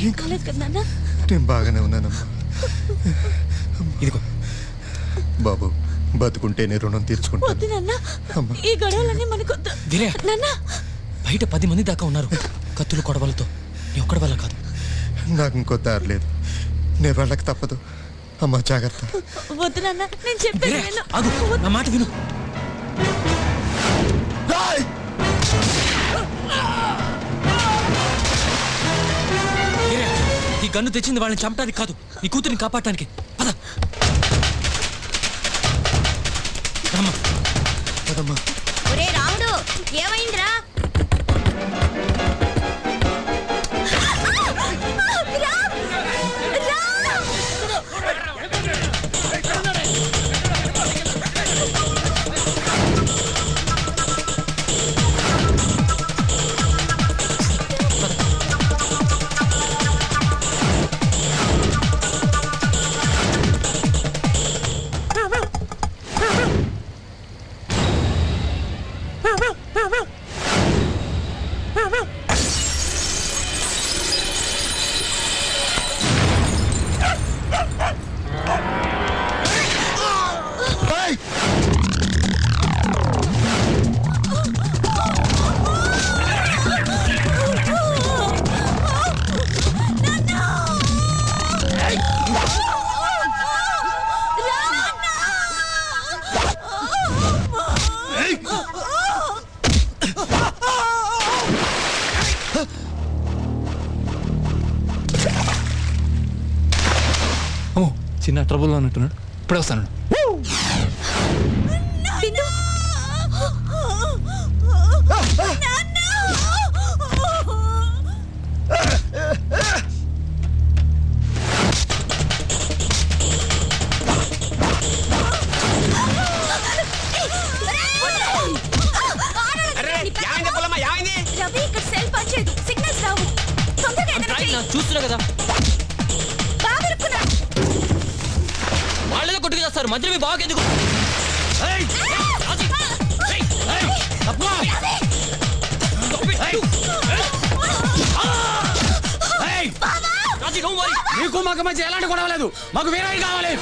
ఏం కాలేదు కదా నాన్న? నేను బాగానే ఉన్నానమ్మా. ఇదిగో బాబు, బతుకుంటేనే రుణం తీర్చుకుంటాను. వద్దు నాన్న, ఈ గొడవలన్నీ మనకొద్దు నాన్న. బయట 10 మంది దాకా ఉన్నారు, కత్తులు కొడవలతో. నీ ఒక్కడి వల్ల కాదు. నాకు ఇంకో దారి లేదు, నేను వెళ్ళక తప్పదు. అమ్మా జాగ్రత్త. వద్దు నాన్న, నేను చెప్పేది విను. ఆగు, నా మాట విను. ఈ గన్ను తెచ్చింది వాళ్ళని చంపడానికి కాదు, నీ కూతురిని కాపాడటానికి. పద. ఒరే రాముడు, ఏమైందిరా? చిన్న ట్రబుల్లో ఉన్నట్టున్నాడు, ఇప్పుడే వస్తాను. చేస్తారు మధ్యలో మీ బాగా ఎందుకు నీకు మాకు మధ్య ఎలాంటి గొడవ లేదు మాకు వేరే కావాలి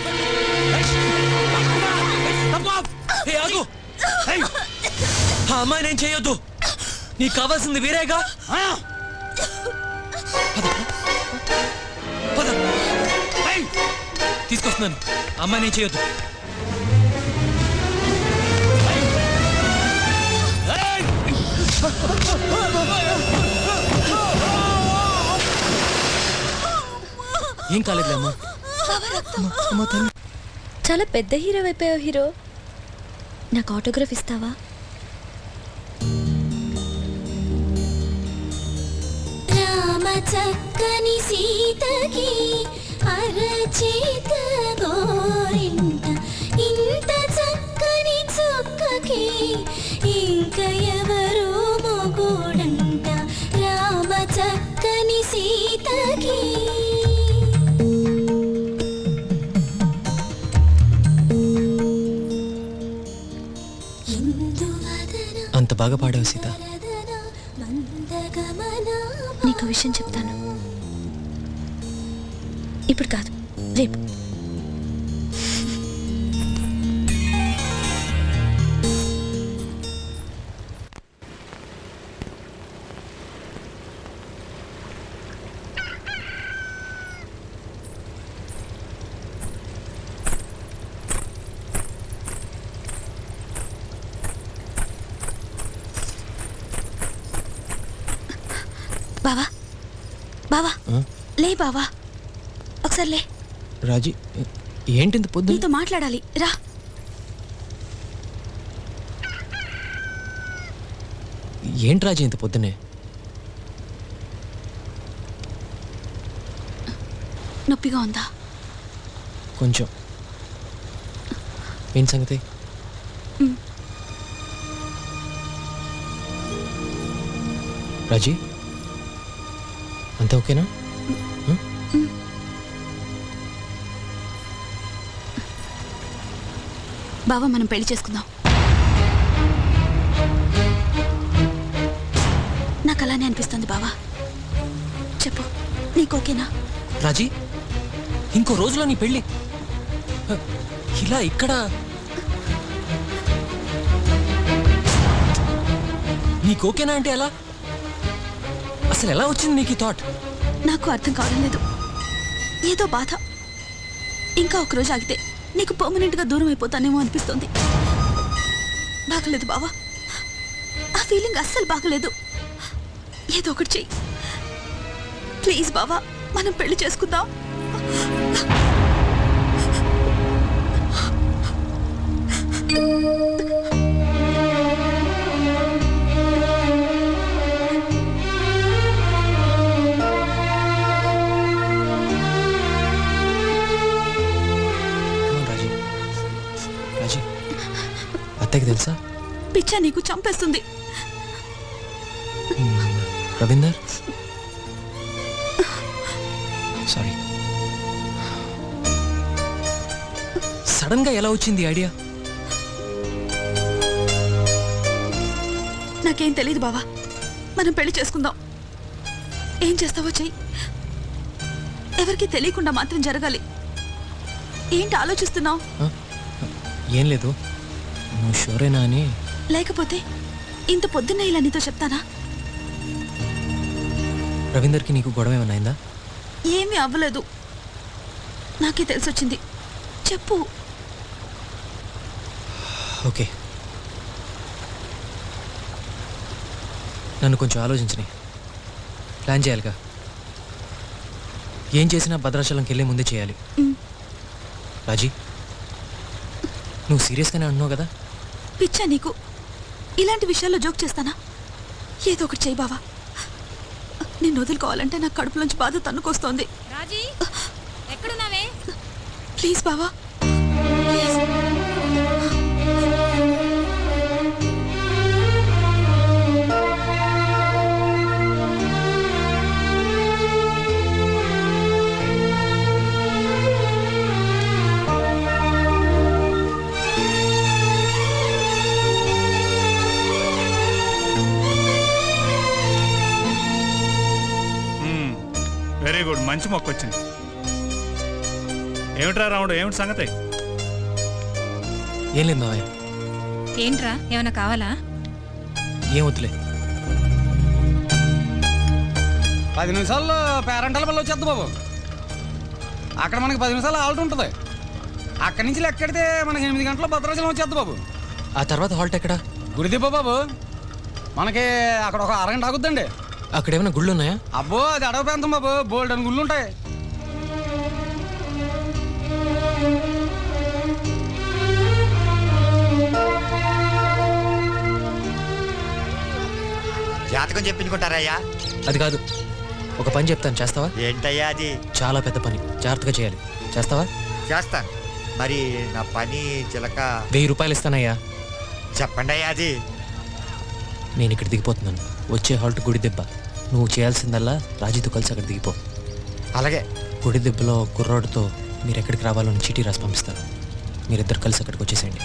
ఆ అమ్మాయి నేను చేయొద్దు నీకు కావాల్సింది వేరేగా తీసుకొస్తున్నాను అమ్మాయి నేను చేయొద్దు ఏం కాలేదులే అమ్మా చాలా పెద్ద హీరో అయిపోయావు హీరో నాకు ఆటోగ్రాఫ్ ఇస్తావా రామ చక్కని సీతకి అరచేత గోరింట ఇంత చక్కని చుక్కకి ఇంక ఎవరు మొగుడంట రామ చక్కని సీతకి అంత బాగా పాడావు సీత. నీకు విషయం చెప్తాను, ఇప్పుడు కాదు రేపు. బావా బావా లే బావా, ఒకసారి లే. రాజీ ఏంటి ఇంత పొద్దు? నీతో మాట్లాడాలి రా. ఏంటి రాజీ ఇంత పొద్దునే? నొప్పిగా ఉందా? కొంచెం. ఏం సంగతి? రాజీ అంతా ఓకేనా? బావా మనం పెళ్లి చేసుకుందాం. నాకు అలానే అనిపిస్తుంది బావా. చెప్పు, నీకు ఓకేనా? రాజీ ఇంకో రోజులో నీ పెళ్ళి, ఇలా ఇక్కడ నీకు ఓకేనా అంటే ఎలా? అసలు ఎలా వచ్చింది నీకు ఈ థాట్? నాకు అర్థం కావడం లేదు, ఏదో బాధ. ఇంకా ఒకరోజు ఆగితే నీకు పర్మనెంట్గా దూరం అయిపోతానేమో అనిపిస్తుంది. బాగలేదు బావా, ఆ ఫీలింగ్ అస్సలు బాగలేదు. ఏదో ఒకటి చెయ్యి ప్లీజ్ బావా, మనం పెళ్లి చేసుకుందాం. అత్తకి తెలుసా? పిచ్చా నీకు చంపేస్తుంది. రవీందర్ సారీ. సడన్ గా ఎలా వచ్చింది ఐడియా? నాకేం తెలియదు బావా, మనం పెళ్లి చేసుకుందాం. ఏం చేస్తావో చెయ్యి, ఎవరికి తెలియకుండా మాత్రం జరగాలి. ఏంటి ఆలోచిస్తున్నావు? ఏం లేదు, నువ్వు షూరేనా అని. లేకపోతే ఇంత పొద్దున్న ఇలా నీతో చెప్తానా? రవీందర్కి నీకు గొడవ ఏమైనా అయిందా? ఏమీ అవ్వలేదు, నాకే తెలిసొచ్చింది. చెప్పు. ఓకే, నన్ను కొంచెం ఆలోచించని. ప్లాన్ చేయాలిగా. ఏం చేసినా భద్రాచలంకి వెళ్ళే ముందే చేయాలి. రాజీ నువ్వు సీరియస్గానే అంటున్నావు కదా? పిచ్చా నీకు, ఇలాంటి విషయాల్లో జోక్ చేస్తానా? ఏదో ఒకటి చెయ్యి బావా. నేను వదులుకోవాలంటే నాకు కడుపులోంచి బాధ తన్నుకొస్తోంది. రాజీ ఎక్కడున్నావే? ప్లీజ్ బావా, ప్లీజ్. మంచి మొక్క వచ్చింది. ఏమిట్రా రాముడు, ఏమిటి సంగతి? ఏం లేదు మావయ్య. ఏంట్రా, ఏమైనా కావాలా? ఏం వద్దులే. 10 నిమిషాల్లో పేరెంటల వల్ల వచ్చేద్దు బాబు. అక్కడ మనకి 10 నిమిషాలు ఆల్ట్ ఉంటుంది. అక్కడి నుంచి లెక్కెడితే మనకి 8 గంటల్లో భద్రాచలం వచ్చేద్దు బాబు. ఆ తర్వాత హాల్ట్ ఎక్కడ? గుడిదిబ్బ బాబు. మనకి అక్కడ ఒక అరగంట ఆగుద్దండి. అక్కడ ఏమైనా గుళ్ళు ఉన్నాయా? అబ్బో, అది అడవి ప్రాంతం బాబు. బోల్డ్ అని గుళ్ళు ఉంటాయి. జాతకం చెప్పించుకుంటారయ్యా? అది కాదు, ఒక పని చెప్తాను, చేస్తావా? ఏంటయ్యా అది? చాలా పెద్ద పని, జాగ్రత్తగా చేయాలి. చేస్తావా? చేస్తాను. మరి నా పని చిలక 1000 రూపాయలు ఇస్తానయ్యా. చెప్పండి అయ్యా అది. నేను ఇక్కడ దిగిపోతున్నాను. వచ్చే హాల్ట్ గుడి దెబ్బ. నువ్వు చేయాల్సిందల్లా రాజీతో కలిసి అక్కడ దిగిపో. అలాగే. గుడి దెబ్బలో కుర్రాడుతో మీరు ఎక్కడికి రావాలో చీటీ రాసి పంపిస్తాను. మీరిద్దరు కలిసి అక్కడికి వచ్చేసేయండి.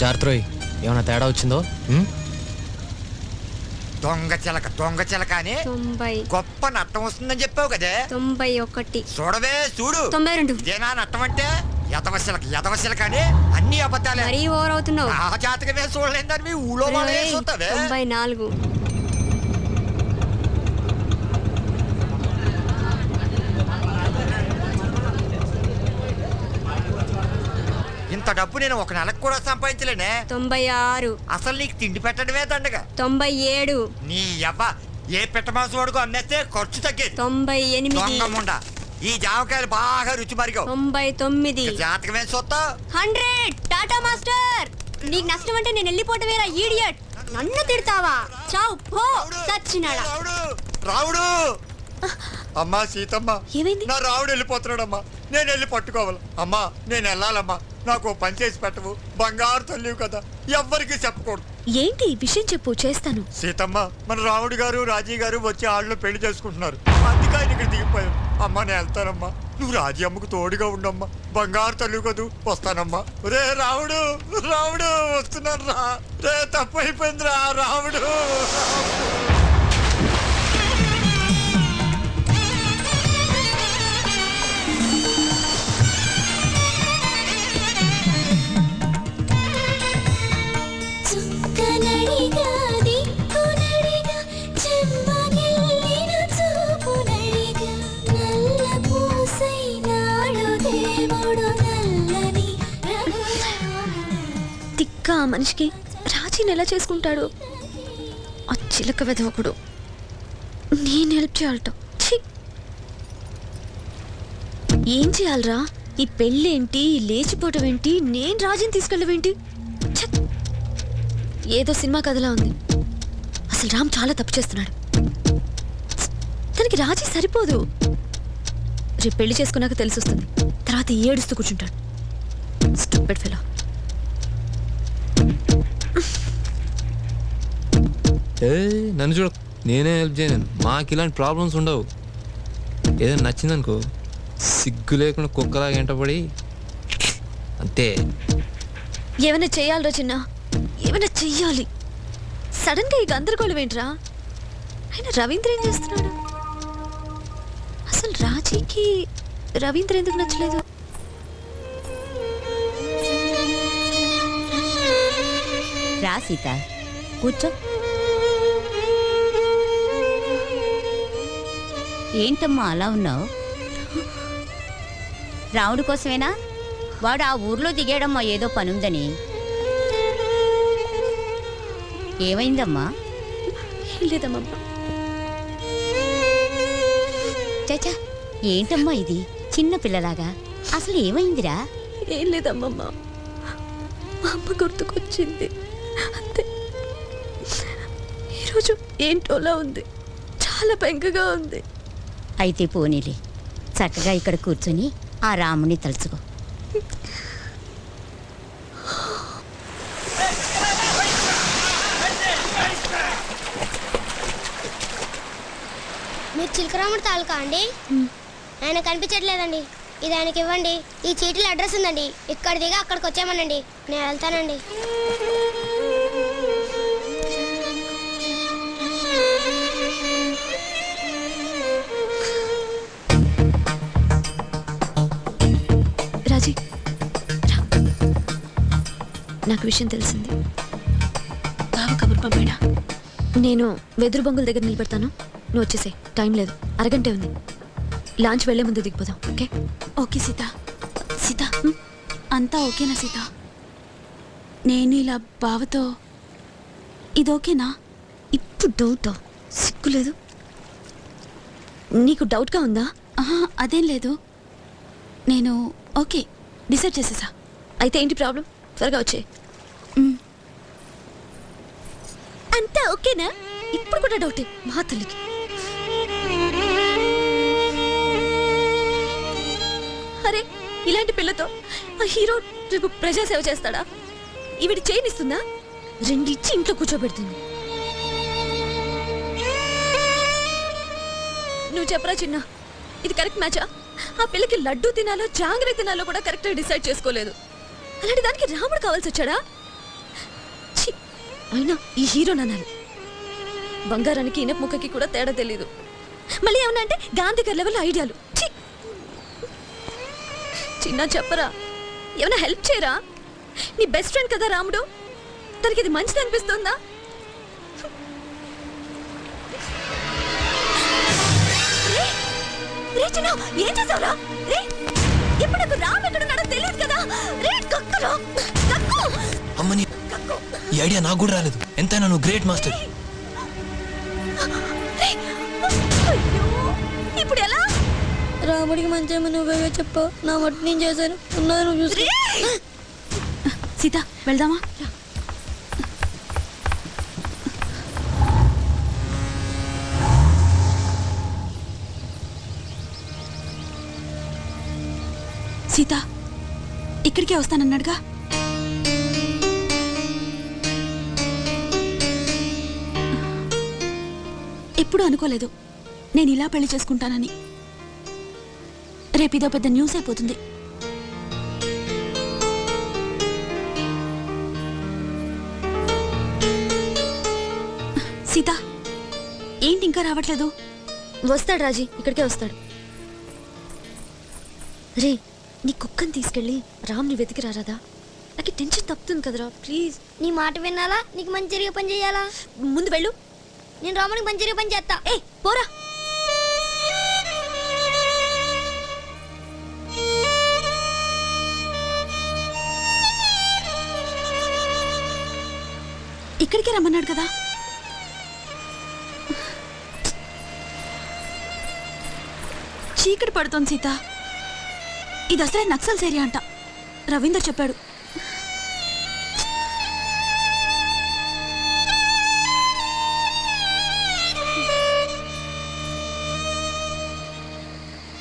జాగ్రత్త రోయ్, ఏమైనా తేడా వచ్చిందో? దొంగ చిలక అని 90 గొప్ప నట్టం వస్తుందని చెప్పావు కదే. 91 చూడవే, చూడు. 92 ఇదేనా నట్టం అంటే? యదవశిలక అని అన్ని అబద్ధాలే. మరీ ఓవర్ అవుతున్నావు. ఆ జాతకమే చూడలేదని మీ ఊళ్ళో వాళ్ళే చూస్తావే. 94 ఇంత డబ్బు నేను ఒక నెలకు కూడా సంపాదించలేనే. 96 అసలు నీకు తిండి పెట్టడమే దండగా. 97 నీ అవ్వ ఏ పెట్టమాసు వాడుకో అమ్మేస్తే ఖర్చు తగ్గేది. 98 దొంగముండ. ఈ జామకాయలు బాగా రుచి మరిగావు. 99 జాతకమే చూస్తా. 100 టాటా మాస్టర్. నీకు నష్టం అంటే నేను వెళ్ళిపోవటమేరా ఈడియట్. నన్ను తిడతావా? చావు పో సచ్చినాడా. రావుడు. అమ్మా సీతమ్మ, ఏమైంది? నా రావుడు వెళ్ళిపోతున్నాడమ్మా. నేను వెళ్ళి పట్టుకోవాలి. అమ్మా నేను వెళ్ళాలమ్మా. నాకు పని చేసి పెట్టవు. బంగారు తల్లివి కదా, ఎవ్వరికి చెప్పకూడదు. ఏంటి విషయం చెప్పు, చేస్తాను. సీతమ్మ, మన రావుడు గారు రాజీ గారు వచ్చి ఆళ్ళు పెళ్లి చేసుకుంటున్నారు. అందుకే ఆయన ఇక్కడ దిగిపోయారు. అమ్మా నేను వెళ్తానమ్మా. నువ్వు రాజీ అమ్మకు తోడుగా ఉండమ్మా. బంగారు తల్లి కదూ. వస్తానమ్మా. రే రావుడు, రావుడు వస్తున్నాను రా. రే తప్పు అయిపోయింది రా రావుడు. చుక్కనడిగా దిక్కునడిగా చెమ్మగిల్లిన చూపునడిగా నల్ల పూసైనాడు దేవుడు నల్లని తిక్క ఆ మనిషికి రాజీని ఎలా చేసుకుంటాడు? ఆ చిలక వెదవకుడు. నేను హెల్ప్ చేయాలట. ఏం చేయాలరా? ఈ పెళ్ళేంటి, లేచిపోవటం ఏంటి, నేను రాజీని తీసుకెళ్ళవేంటి? ఏదో సినిమా కథలా ఉంది. అసలు రామ్ చాలా తప్పు చేస్తున్నాడు. తనకి రాజీ సరిపోదు. రేపు పెళ్లి చేసుకున్నాక తెలిసొస్తుంది. తర్వాత ఏడుస్తూ కూర్చుంటాడు. Stupid fellow. నన్ను చూడ, నేనే హెల్ప్ చేయను. మాకు ఇలాంటి ప్రాబ్లమ్స్ ఉండవు. ఏదైనా నచ్చిందనుకో సిగ్గు లేకుండా కుక్కలాగా వెంటపడి అంతే. ఏమైనా చెయ్యాలరా చిన్న, ఏమైనా చెయ్యాలి. సడన్ గా ఈ గందరగోళం ఏంట్రా? ఆయన రవీంద్ర ఏం చేస్తున్నాడు? అసలు రాజీకి రవీంద్ర ఎందుకు నచ్చలేదు? రా సీత, కూర్చో. ఏంటమ్మా అలా ఉన్నావు? రాముడి కోసమేనా? వాడు ఆ ఊర్లో దిగాడమ్మా, ఏదో పనుందని. ఏమైందమ్మా? లేదమ్మా. చచ్చా, ఏంటమ్మా ఇది చిన్న పిల్లలాగా? అసలు ఏమైందిరా? ఏం లేదమ్మమ్మ, మా అమ్మ గుర్తుకొచ్చింది అంతే. ఈరోజు ఏంటోలా ఉంది, చాలా బెంగగా ఉంది. అయితే పోనీలే, చక్కగా ఇక్కడ కూర్చొని ఆ రాముని తలుచుకో. మీరు చిలకరాముడు తాలూకా అండి? ఆయన కనిపించట్లేదండి. ఇది ఆయనకి ఇవ్వండి. ఈ చీటీలో అడ్రస్ ఉందండి. ఇక్కడ దిగా అక్కడికి వచ్చామనండి. నేను వెళ్తానండి. రాజీ రా. నాకు విషయం తెలిసింది. బావ కబురు పంపాడా? నేను వెదురు బొంగుల దగ్గర నిలబెడతాను, నువ్వు వచ్చేసే. టైం లేదు, అరగంటే ఉంది. లాంచ్ వెళ్లే ముందు దిగిపోదాం. ఓకే? ఓకే సీత. సీత అంతా ఓకేనా సీత? నేను ఇలా బావతో ఇది ఓకేనా? ఇప్పుడు డౌటా? సిగ్గులేదు నీకు? డౌట్గా ఉందా? అదేం లేదు, నేను ఓకే డిసైడ్ చేసేసా. అయితే ఏంటి ప్రాబ్లం? త్వరగా వచ్చే. అంతా ఓకేనా? ఇప్పుడు కూడా డౌటే మా తల్లికి. అరే, ఇలాంటి పిల్లతో ఆ హీరో రేపు ప్రజాసేవ చేస్తాడా? ఈవిడ చైన్ ఇస్తుందా? రెండిచ్చి ఇంట్లో కూర్చోబెడుతుంది. నువ్వు చెప్పరా చిన్న, ఇది కరెక్ట్ మ్యాచా? ఆ పిల్లకి లడ్డూ తినాలో జాంగ్రీ తినాలో కూడా కరెక్ట్గా డిసైడ్ చేసుకోలేదు. అలాంటి దానికి రాముడు కావాల్సి వచ్చాడా? అయినా ఈ హీరో నానాలి. బంగారానికి ఇనప ముక్కకి కూడా తేడా తెలీదు. మళ్ళీ ఏమన్నా అంటే గాంధీ గారి లెవెల్ ఐడియాలు. చిన్న చెప్పరా, ఏమైనా హెల్ప్ చేయరా? నీ బెస్ట్ ఫ్రెండ్ కదా రాముడు, తనకి ఇది మంచిది అనిపిస్తుందా? చిన్న ఏం చేసావురా? ఇప్పుడు నాకు రామ్ ఎక్కడున్నాడో తెలియదు కదా. కక్కురా, కక్కు. అమ్మని ఈ ఐడియా నాకు కూడా రాలేదు. ఎంతైనా నువ్వు గ్రేట్ మాస్టర్. ఇప్పుడు ఎలా? రాముడికి మంచి నువ్వే చెప్పు. నా మట్టి నేను చేశాను, ఉన్నది నువ్వు చూసి. సీత వెళ్దామా? సీత ఇక్కడికే వస్తానన్నాడుగా. ఎప్పుడు అనుకోలేదు నేను ఇలా పెళ్లి చేసుకుంటానని. రేపు ఇదో పెద్ద న్యూస్ అయిపోతుంది. సీత ఏంటి ఇంకా రావట్లేదు? వస్తాడు రాజీ, ఇక్కడికే వస్తాడు. రే, నీ కుక్కని తీసుకెళ్ళి రామ్ని వెతికి రారాదా? నాకు టెన్షన్ తప్పుతుంది కదరా, ప్లీజ్. నీ మాట వినాలా? నీకు మంచిగా పని చేయాలా? ముందు వెళ్ళు. నేను రాముడికి మంచిగా పని చేస్తా. పోరా. ఇక్కడికే రమ్మన్నాడు కదా. చీకటి పడుతోంది సీత. ఇది అసలే నక్సల్స్ ఏరియా అంట, రవీందర్ చెప్పాడు.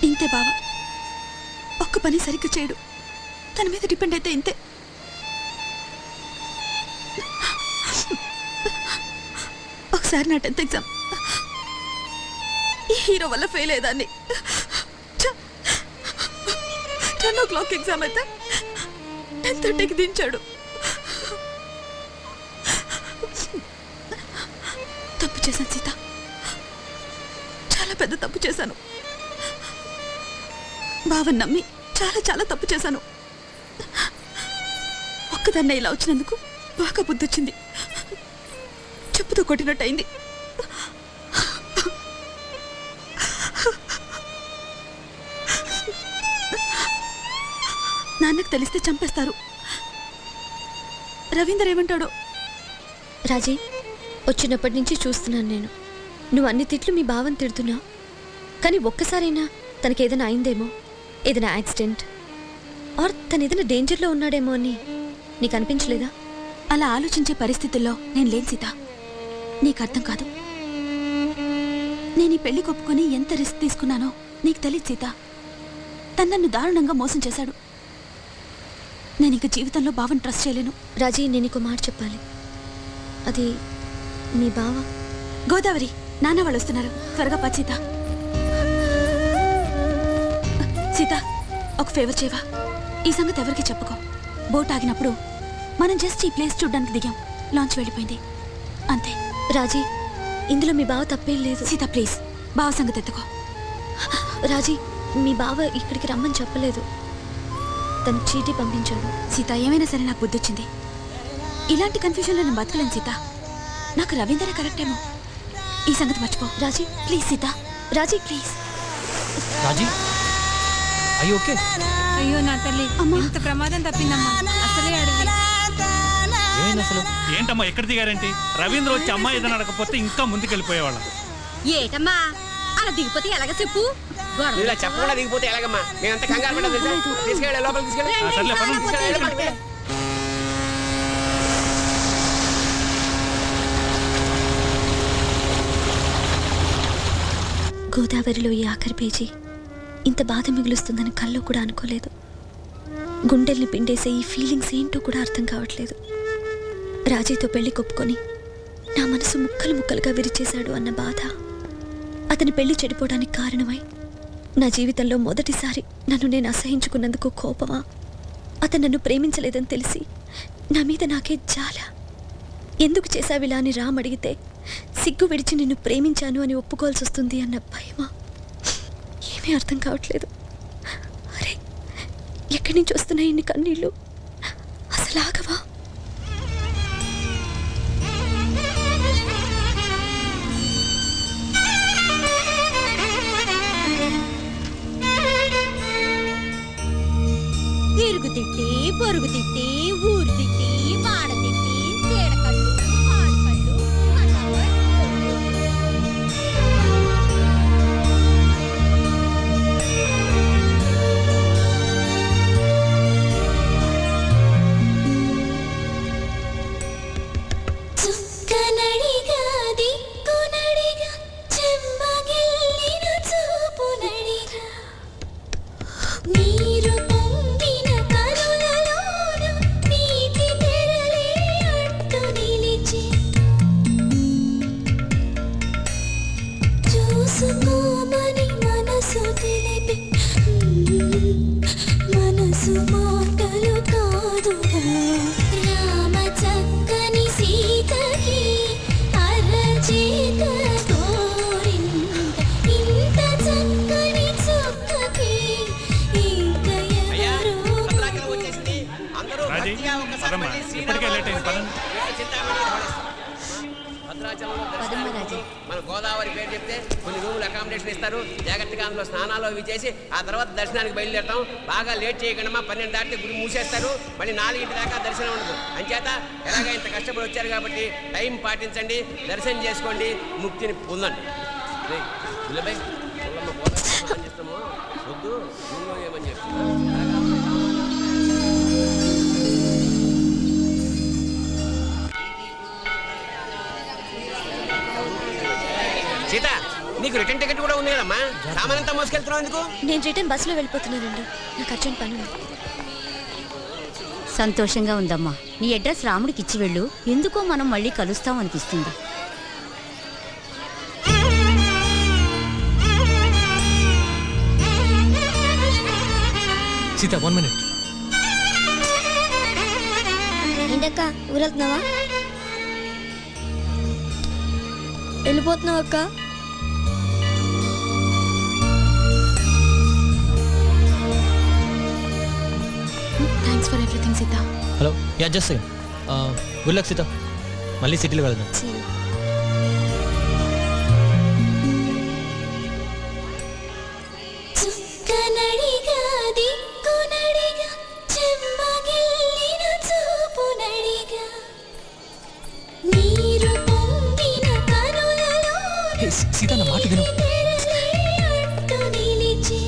ఇంతే బావ, ఒక్క పని సరిగ్గా చేయడు. తన మీద డిపెండ్ అయితే ఇంతే. ఒకసారి నా 10th ఎగ్జామ్ ఈ హీరో వల్ల ఫెయిల్ అయ్యేదాన్ని. 10 o'clock ఎగ్జామ్ అయితే 10:30కి దించాడు. తప్పు చేశాను సీత, చాలా పెద్ద తప్పు చేశాను. బావని నమ్మి చాలా చాలా తప్పు చేశాను. ఒక్కదాన్నే ఇలా వచ్చినందుకు బాగా బుద్ధి వచ్చింది. చెప్పుతో కొట్టినట్టు అయింది. నాన్నకు తెలిస్తే చంపేస్తారు. రవీందర్ ఏమంటాడో? రాజీ, వచ్చినప్పటి నుంచి చూస్తున్నాను నేను, నువ్వు అన్ని తిట్లు మీ బావని తిడుతున్నావు. కానీ ఒక్కసారైనా తనకి ఏదైనా అయిందేమో, ఏదైనా యాక్సిడెంట్ ఆర్ తను ఏదైనా డేంజర్లో ఉన్నాడేమో అని నీకు అనిపించలేదా? అలా ఆలోచించే పరిస్థితుల్లో నేను లేను సీత. నీకు అర్థం కాదు. నేను ఈ పెళ్లి కొప్పుకొని ఎంత రిస్క్ తీసుకున్నానో నీకు తెలియదు సీత. తను నన్ను దారుణంగా మోసం చేశాడు. నేను ఇంక జీవితంలో బావని ట్రస్ట్ చేయలేను. రాజీ, నేను నీకు మాట చెప్పాలి. అది మీ బావ. గోదావరి, నాన్న వాళ్ళు వస్తున్నారు, త్వరగా పద సీత. సీత, ఒక ఫేవర్ చేయవా? ఈ సంగతి ఎవరికి చెప్పుకో. బోట్ ఆగినప్పుడు మనం జస్ట్ ఈ ప్లేస్ చూడడానికి దిగాం, లాంచ్ వెళ్ళిపోయింది, అంతే. రాజీ, ఇందులో మీ బావ తప్పేం లేదు. సీత ప్లీజ్, బావ సంగతి ఎత్తుకో. రాజీ, మీ బావ ఇక్కడికి రమ్మని చెప్పలేదు. తను చీటీ పంపించాడు. సీత, ఏమైనా సరే నాకు బుద్ధి వచ్చింది. ఇలాంటి కన్ఫ్యూజన్లో నేను బతకలేను సీత. నాకు రవీంద్ర కరెక్టేమో. ఈ సంగతి మర్చిపో. రాజీ ప్లీజ్ సీత. రాజీ ప్లీజ్. రాజీ అయ్యి ఓకే. అయ్యో నా తల్లి, ఎంత ప్రమాదం తప్పిందమ్మా. అసలే అడిగి ఏమైంది అసలు? ఏంటమ్మా ఎక్కడ దిగారేంటి? రవీంద్ర వచ్చి అమ్మాయి ఏదైనా అడగకపోతే ఇంకా ముందుకెళ్ళిపోయేవాళ్ళం. ఏటమ్మా అలా దిగిపోతే ఎలాగ చెప్పు? ఇలా చెప్పకుండా దిగిపోతే ఎలాగమ్మా? మేమంతా కంగారు పడ్డా తెలుసా? తీసుకెళ్ళి లోపలికి తీసుకెళ్ళి. గోదావరిలో ఈ ఆఖరి పేజీ ఇంత బాధ మిగులుస్తుందని కల్లో కూడా అనుకోలేదు. గుండెల్ని పిండేసే ఈ ఫీలింగ్స్ ఏంటో కూడా అర్థం కావట్లేదు. రాజీతో పెళ్లి కొప్పుకొని నా మనసు ముక్కలు ముక్కలుగా విరిచేశాడు అన్న బాధ, అతని పెళ్లి చెడిపోవడానికి కారణమై నా జీవితంలో మొదటిసారి నన్ను నేను అసహించుకున్నందుకు కోపమా, అతను నన్ను ప్రేమించలేదని తెలిసి నా మీద నాకే జాల, ఎందుకు చేశావిలా అని రామ్ అడిగితే సిగ్గు విడిచి నిన్ను ప్రేమించాను అని ఒప్పుకోవాల్సి వస్తుంది అన్న భయమా, ఏమీ అర్థం కావట్లేదు. అరే, ఎక్కడి నుంచి వస్తున్నాయి ఇన్ని కన్నీళ్ళు? అసలు ఆగవా? ఇరుగు తిట్టి, పొరుగు తిట్టి, ఊరు తిట్టి, వాడ తిట్టి, తేడకళ్ళు, పాడుకళ్ళు, చుక్కనడిగా దిక్కునడిగా చెమ్మగిల్లిన చూపునడిగా నీరు పొంగిన కనులలోన నీటి తెరలే అట్టు నిలిచి చూసుకోమని మనసు తెలిపి మనసు మాటలు కాదుగా రామ చక్కని సీతకి అరచేత కోరింత ఇంత చక్కని చుక్కకి ఇంక అయ్యా, ఎవరు భద్రాచలం వచ్చేసింది. అందరూ రాజీ, భక్తిగా ఒక్కసారి పదమ్మా, పడి ఇప్పటికే లేట్ అయింది, పదండి. చింతామణి భద్రాచలంలో దర్శనానికి మన గోదావరి పేరు చెప్తే కొన్ని రూములు అకామిడేషన్ ఇస్తారు. జాగ్రత్తగా అందులో స్నానాలు అవి చేసి ఆ తర్వాత దర్శనానికి బయలుదేరతాం. బాగా లేట్ చేయకుండా 12 దాటితే గుడి మూసేస్తారు. మళ్ళీ 4 దాకా దర్శనం ఉండదు. అంచేత ఎలాగ ఇంత కష్టపడి వచ్చారు కాబట్టి టైం పాటించండి, దర్శనం చేసుకోండి, ముక్తిని పొందండి. గుల్లబాయ్, గుల్లమ్మ గోదావరి చేస్తాము వద్దు నువ్వు ఏమని చెప్పి సీత, నీకు రిటర్న్ టికెట్ కూడా ఉంది కదమ్మా. సామానంతా మోసుకెళ్తున్నావు ఎందుకు? నేను రిటర్న్ బస్సులో వెళ్ళిపోతున్నానండి, నాకు అర్జెంట్ పని ఉంది. సంతోషంగా ఉందమ్మా. నీ అడ్రస్ రాముడికి ఇచ్చి వెళ్ళు. ఎందుకో మనం మళ్ళీ కలుస్తాం అనిపిస్తుంది. సీత 1 minute. ఏంటక్క ఊరెళ్తున్నావా? వెళ్ళిపోతున్నావు అక్క? Thanks for everything Sita. Hello, yeah just second. Good luck Sita, మళ్ళీ సిటీలో వెళ్దాం. చుక్కనడిగా దిక్కునడిగా చెమ్మగిల్లిన చూపునడిగా నీరు పొంగిన కనులలో హే సీత, నా మాట విను. అట్టు నిలిచి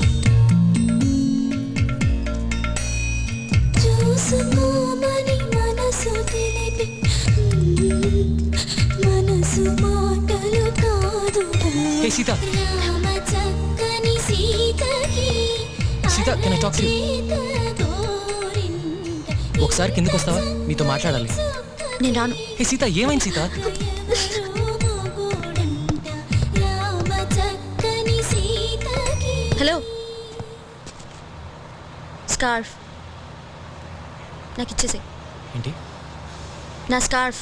చూసుకోమని మనసు తెలిపి మనసు మాటలు కాదుగా హే సీత, రామ చక్కని సీతకి Sita, can I talk to you? ఒకసారి కిందకు వస్తావా? మీతో మాట్లాడాలి. నేను రాను. హే సీత, ఏమైంది సీత? హలో, స్కార్ఫ్ నాకు ఇచ్చేసే. ఏంటి? నా స్కార్ఫ్.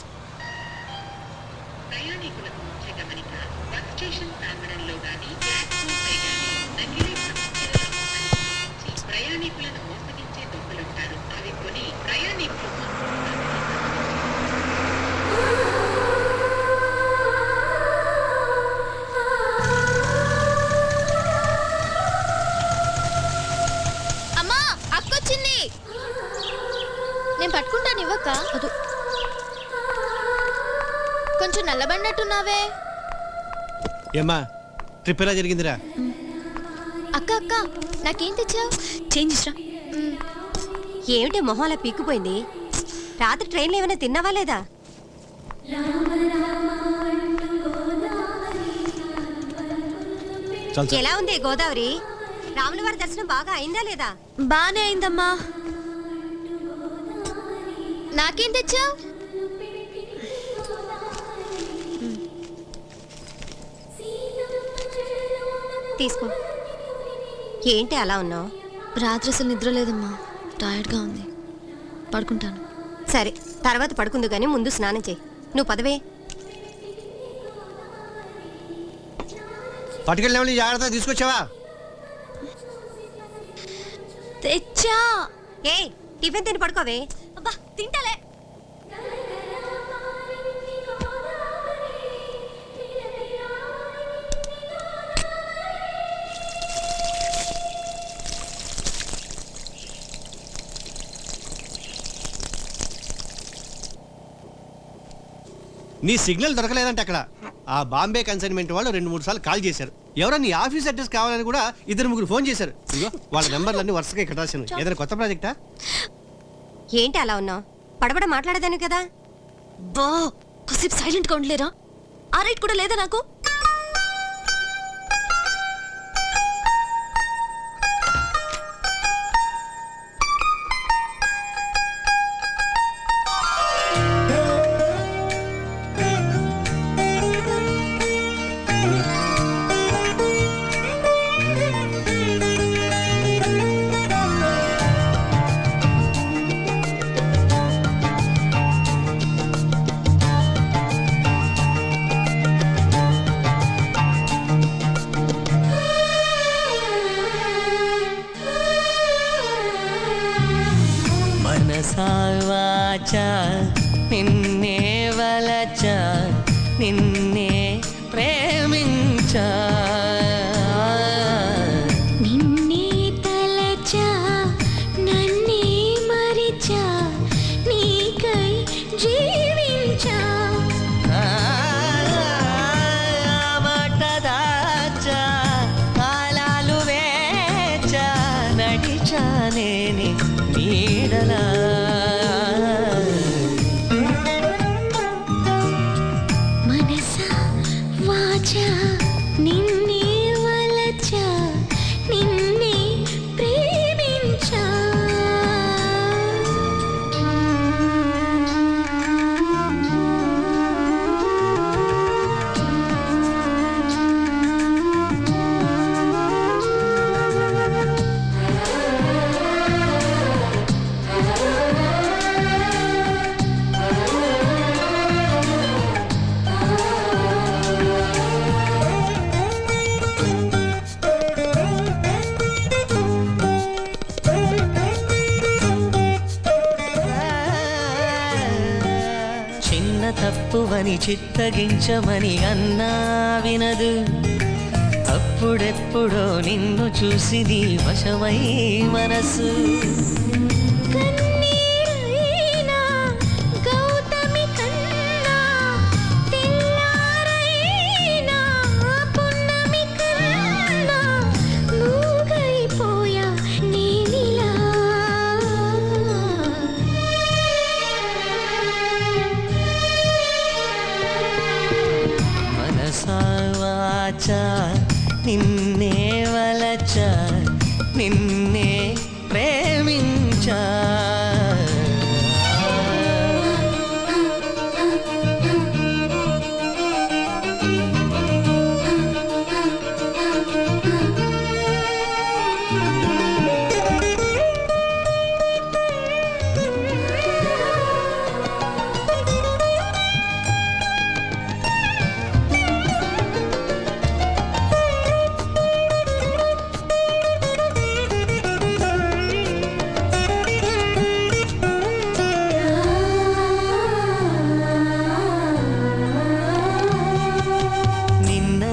అక్క కొంచెం నల్లబడినట్టున్నావే. ఏమ్మా ట్రిప్ ఎలా జరిగిందిరా? అక్క అక్క నాకేం తెచ్చావు? చేంజ్ రా. ఏమిటి మొహాల పీక్కుపోయింది? రాత్రి ట్రైన్లో ఏమైనా తిన్నావా లేదా? ఎలా ఉంది గోదావరి? రాముల వారి దర్శనం బాగా అయిందా లేదా? బానే అయిందమ్మా. నాకేం తెచ్చావు? తీసుకో. ఏంటి అలా ఉన్నావు? రాత్రి అసలు నిద్ర లేదమ్మా, టైర్డ్గా ఉంది, పడుకుంటాను. సరే తర్వాత పడుకుందు కానీ ముందు స్నానం చేయి. నువ్వు పదవే. పట్టుకెళ్ళి జాగ్రత్త తీసుకొచ్చావా? తెచ్చా. ఏ టిఫిన్ తిని పడుకోవే. అబ్బా తింటాలే. నీ సిగ్నల్ దొరకలేదంటే అక్కడ ఆ బాంబే కన్సైన్మెంట్ వాళ్ళు 2-3 సార్లు కాల్ చేశారు. ఎవరో నీ ఆఫీస్ అడ్రస్ కావాలని కూడా 2-3 ఫోన్ చేశారు. ఇదిగో వాళ్ళ నెంబర్లన్నీ వరుసగా ఇక్కడ రాశాను. ఏదైనా కొత్త ప్రాజెక్టా? ఏంటి అలా ఉన్నావు? పడబడ మాట్లాడదాను కదా. బా కాసేపు సైలెంట్గా ఉండలేరా? ఆ రైట్ కూడా లేదా నాకు? నిన్నే వలచా నిన్నే ప్రేమించా నిన్నే తలచా నన్నే మరిచా నీకై జీవించా మాట దాచా కాలాలు వేచా నడిచానే నీడలా నిన్నే వలచా నిన్నే ప్రేమించా తప్పువని చిత్తగించమని అన్నా వినదు. అప్పుడెప్పుడో నిన్ను చూసి నీ వశమై మనసు కన్నీరైనా గౌతమి కన్నా తెల్లారైనా పున్నమి కన్నా మూగైపోయా నేనిలా మనసావాచా నిన్నే వలచా నిన్నే ప్రేమించా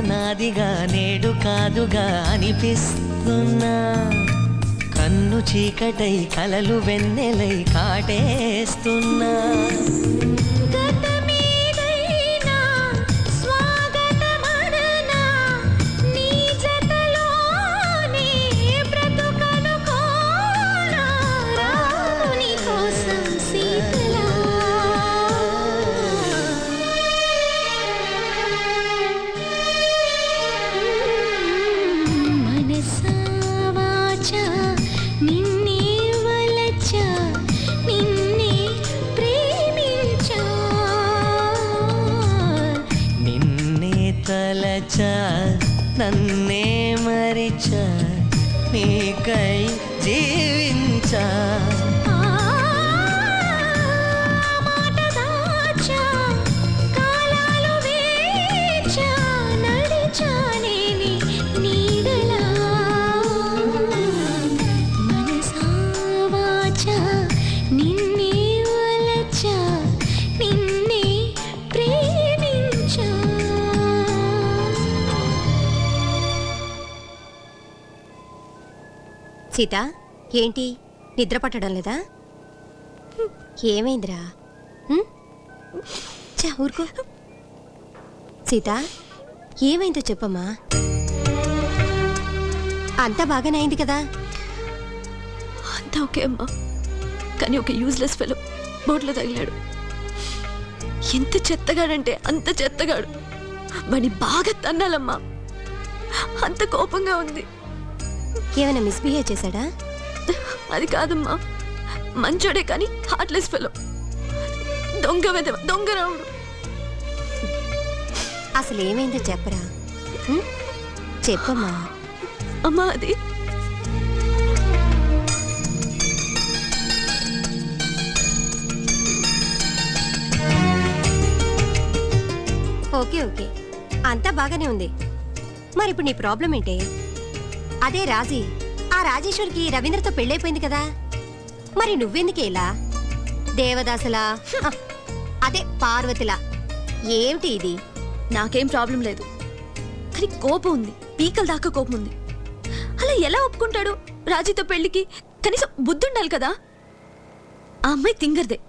నాదిగా నేడు కాదుగా అనిపిస్తున్నా కన్ను కను చీకటై కలలు వెన్నెలై కాటేస్తున్నా గతమేదైనా స్వాగతమడనా నీ జతలోనే బ్రతుకనుకోనా రాముని కోసం సీతలా మనసా వాచా నిన్నే వలచా నిన్నే ప్రేమించా నిన్నే తలచా నన్నే మరిచా నీకై జీవించా మాట దాచా కాలాలు వేచా నడిచానే నీ నీడలా మనసా వాచా నిన్నే వలచా నిన్నే ప్రేమించా సీత ఏంటి నిద్ర పట్టడం లేదా ఏమైందిరా చా ఊరుకో సీత ఏమైందో చెప్పమ్మా అంతా బాగానే అయింది కదా అంతా ఓకే అమ్మా, కానీ ఒక యూజ్లెస్ ఫెలో బోట్లో తగిలాడు. ఎంత చెత్తగాడంటే అంత చెత్తగాడు. వాడిని బాగా తన్నాలమ్మా, అంత కోపంగా ఉంది. ఏమైనా మిస్బిహేవ్ చేశాడా? అది కాదమ్మా, మంచోడే కానీ హార్ట్లెస్ ఫెలో. దొంగ వెదవ, దొంగ రావుడు. అసలు ఏమైందో చెప్పరా? చెప్పమ్మా. అమ్మా అది ఓకే ఓకే అంతా బాగానే ఉంది. మరి ఇప్పుడు నీ ప్రాబ్లం ఏంటి? అదే రాజీ, ఆ రాజేశ్వరికి రవీంద్రతో పెళ్ళైపోయింది కదా, మరి నువ్వెందుకే ఇలా దేవదాసలా అదే పార్వతిలా? ఏమిటి ఇది? నాకేం ప్రాబ్లం లేదు, కానీ కోపం ఉంది, పీకల దాకా కోపం ఉంది. అలా ఎలా ఒప్పుకుంటాడు రాజీతో పెళ్లికి? కనీసం బుద్ధి ఉండాలి కదా. ఆ అమ్మాయి తింగర్దే,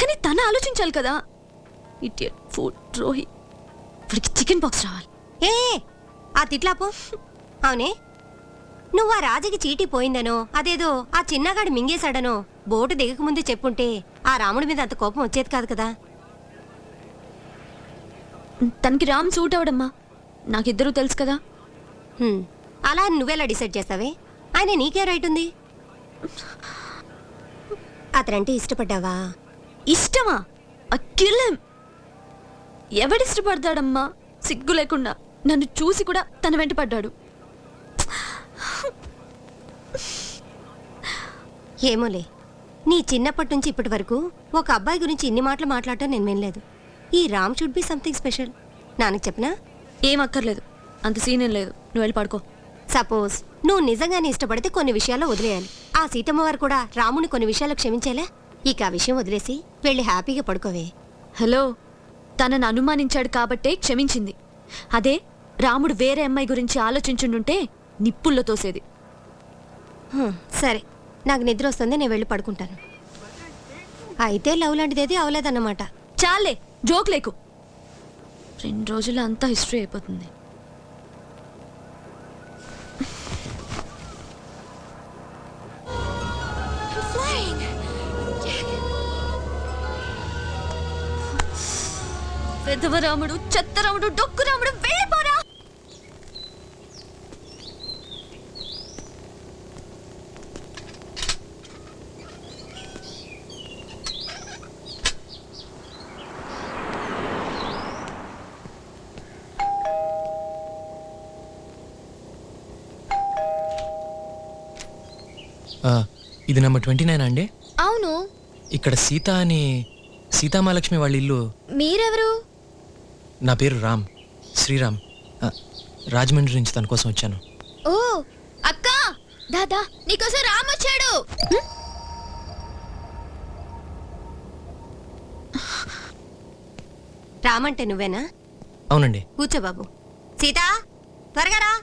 కానీ తన ఆలోచించాలి కదా. ఇడియట్, ఫుడ్ ద్రోహి. ఇప్పటికి చికెన్ బాక్స్ రావాలి. ఏ ఆ తిట్లాపో. అవునే, నువ్వు ఆ రాజుకి చీటీ పోయిందనో అదేదో ఆ చిన్నగాడు మింగేశాడనో బోటు దిగక ముందు చెప్పుంటే ఆ రాముడి మీద అంత కోపం వచ్చేది కాదు కదా. తనకి రామ్ సూట్ అవడమ్మా, నాకిద్దరూ తెలుసు కదా. అలా నువ్వెలా డిసైడ్ చేస్తావే? ఆయన నీకే రైట్ ఉంది. అతనంటే ఇష్టపడ్డావా? ఇష్టమా? అక్కిలం. ఎవడిష్టపడతాడమ్మా సిగ్గు లేకుండా? నన్ను చూసి కూడా తన వెంట పడ్డాడు. ఏమోలే, నీ చిన్నప్పటి నుంచి ఇప్పటి వరకు ఒక అబ్బాయి గురించి ఇన్ని మాటలు మాట్లాడటం నేను వినలేదు. ఈ Ram should be something special. నాన్నకు చెప్పనా? ఏం అక్కర్లేదు, అంత సీన్ ఏం లేదు, నువ్వు వెళ్ళి పడుకో. సపోజ్ నువ్వు నిజంగానే ఇష్టపడితే కొన్ని విషయాల్లో వదిలేయాలి. ఆ సీతమ్మ వారు కూడా రాముని కొన్ని విషయాలు క్షమించేలా. ఇక ఆ విషయం వదిలేసి వెళ్ళి హ్యాపీగా పడుకోవే. హలో, తనను అనుమానించాడు కాబట్టే క్షమించింది. అదే రాముడు వేరే అమ్మాయి గురించి ఆలోచించుండుంటే నిప్పుల్లో తోసేది. సరే, నాకు నిద్ర వస్తుంది, నేను వెళ్ళి పడుకుంటాను. అయితే లవ్ లాంటిదేది అవలేదన్నమాట. చాలే జోక్ లేకు. 2 రోజుల్లో అంతా హిస్టరీ అయిపోతుంది. పెద్దవ రాముడు, చెత్త రాముడు, డొక్కు రాముడు, వెళ్ళిపోరా. ఇది నెంబర్ 29 అండి? అవును. ఇక్కడ సీత అని సీతామహాలక్ష్మి వాళ్ళ ఇల్లు. మీరెవరు? నా పేరు రామ్, శ్రీరామ్. రాజమండ్రి నుంచి తన కోసం వచ్చాను. ఓ అక్క, దాదా నీకోసం రామ్ వచ్చాడు. రామ్ అంటే నువ్వేనా? అవునండి. కూర్చో బాబు. సీత త్వరగా రా.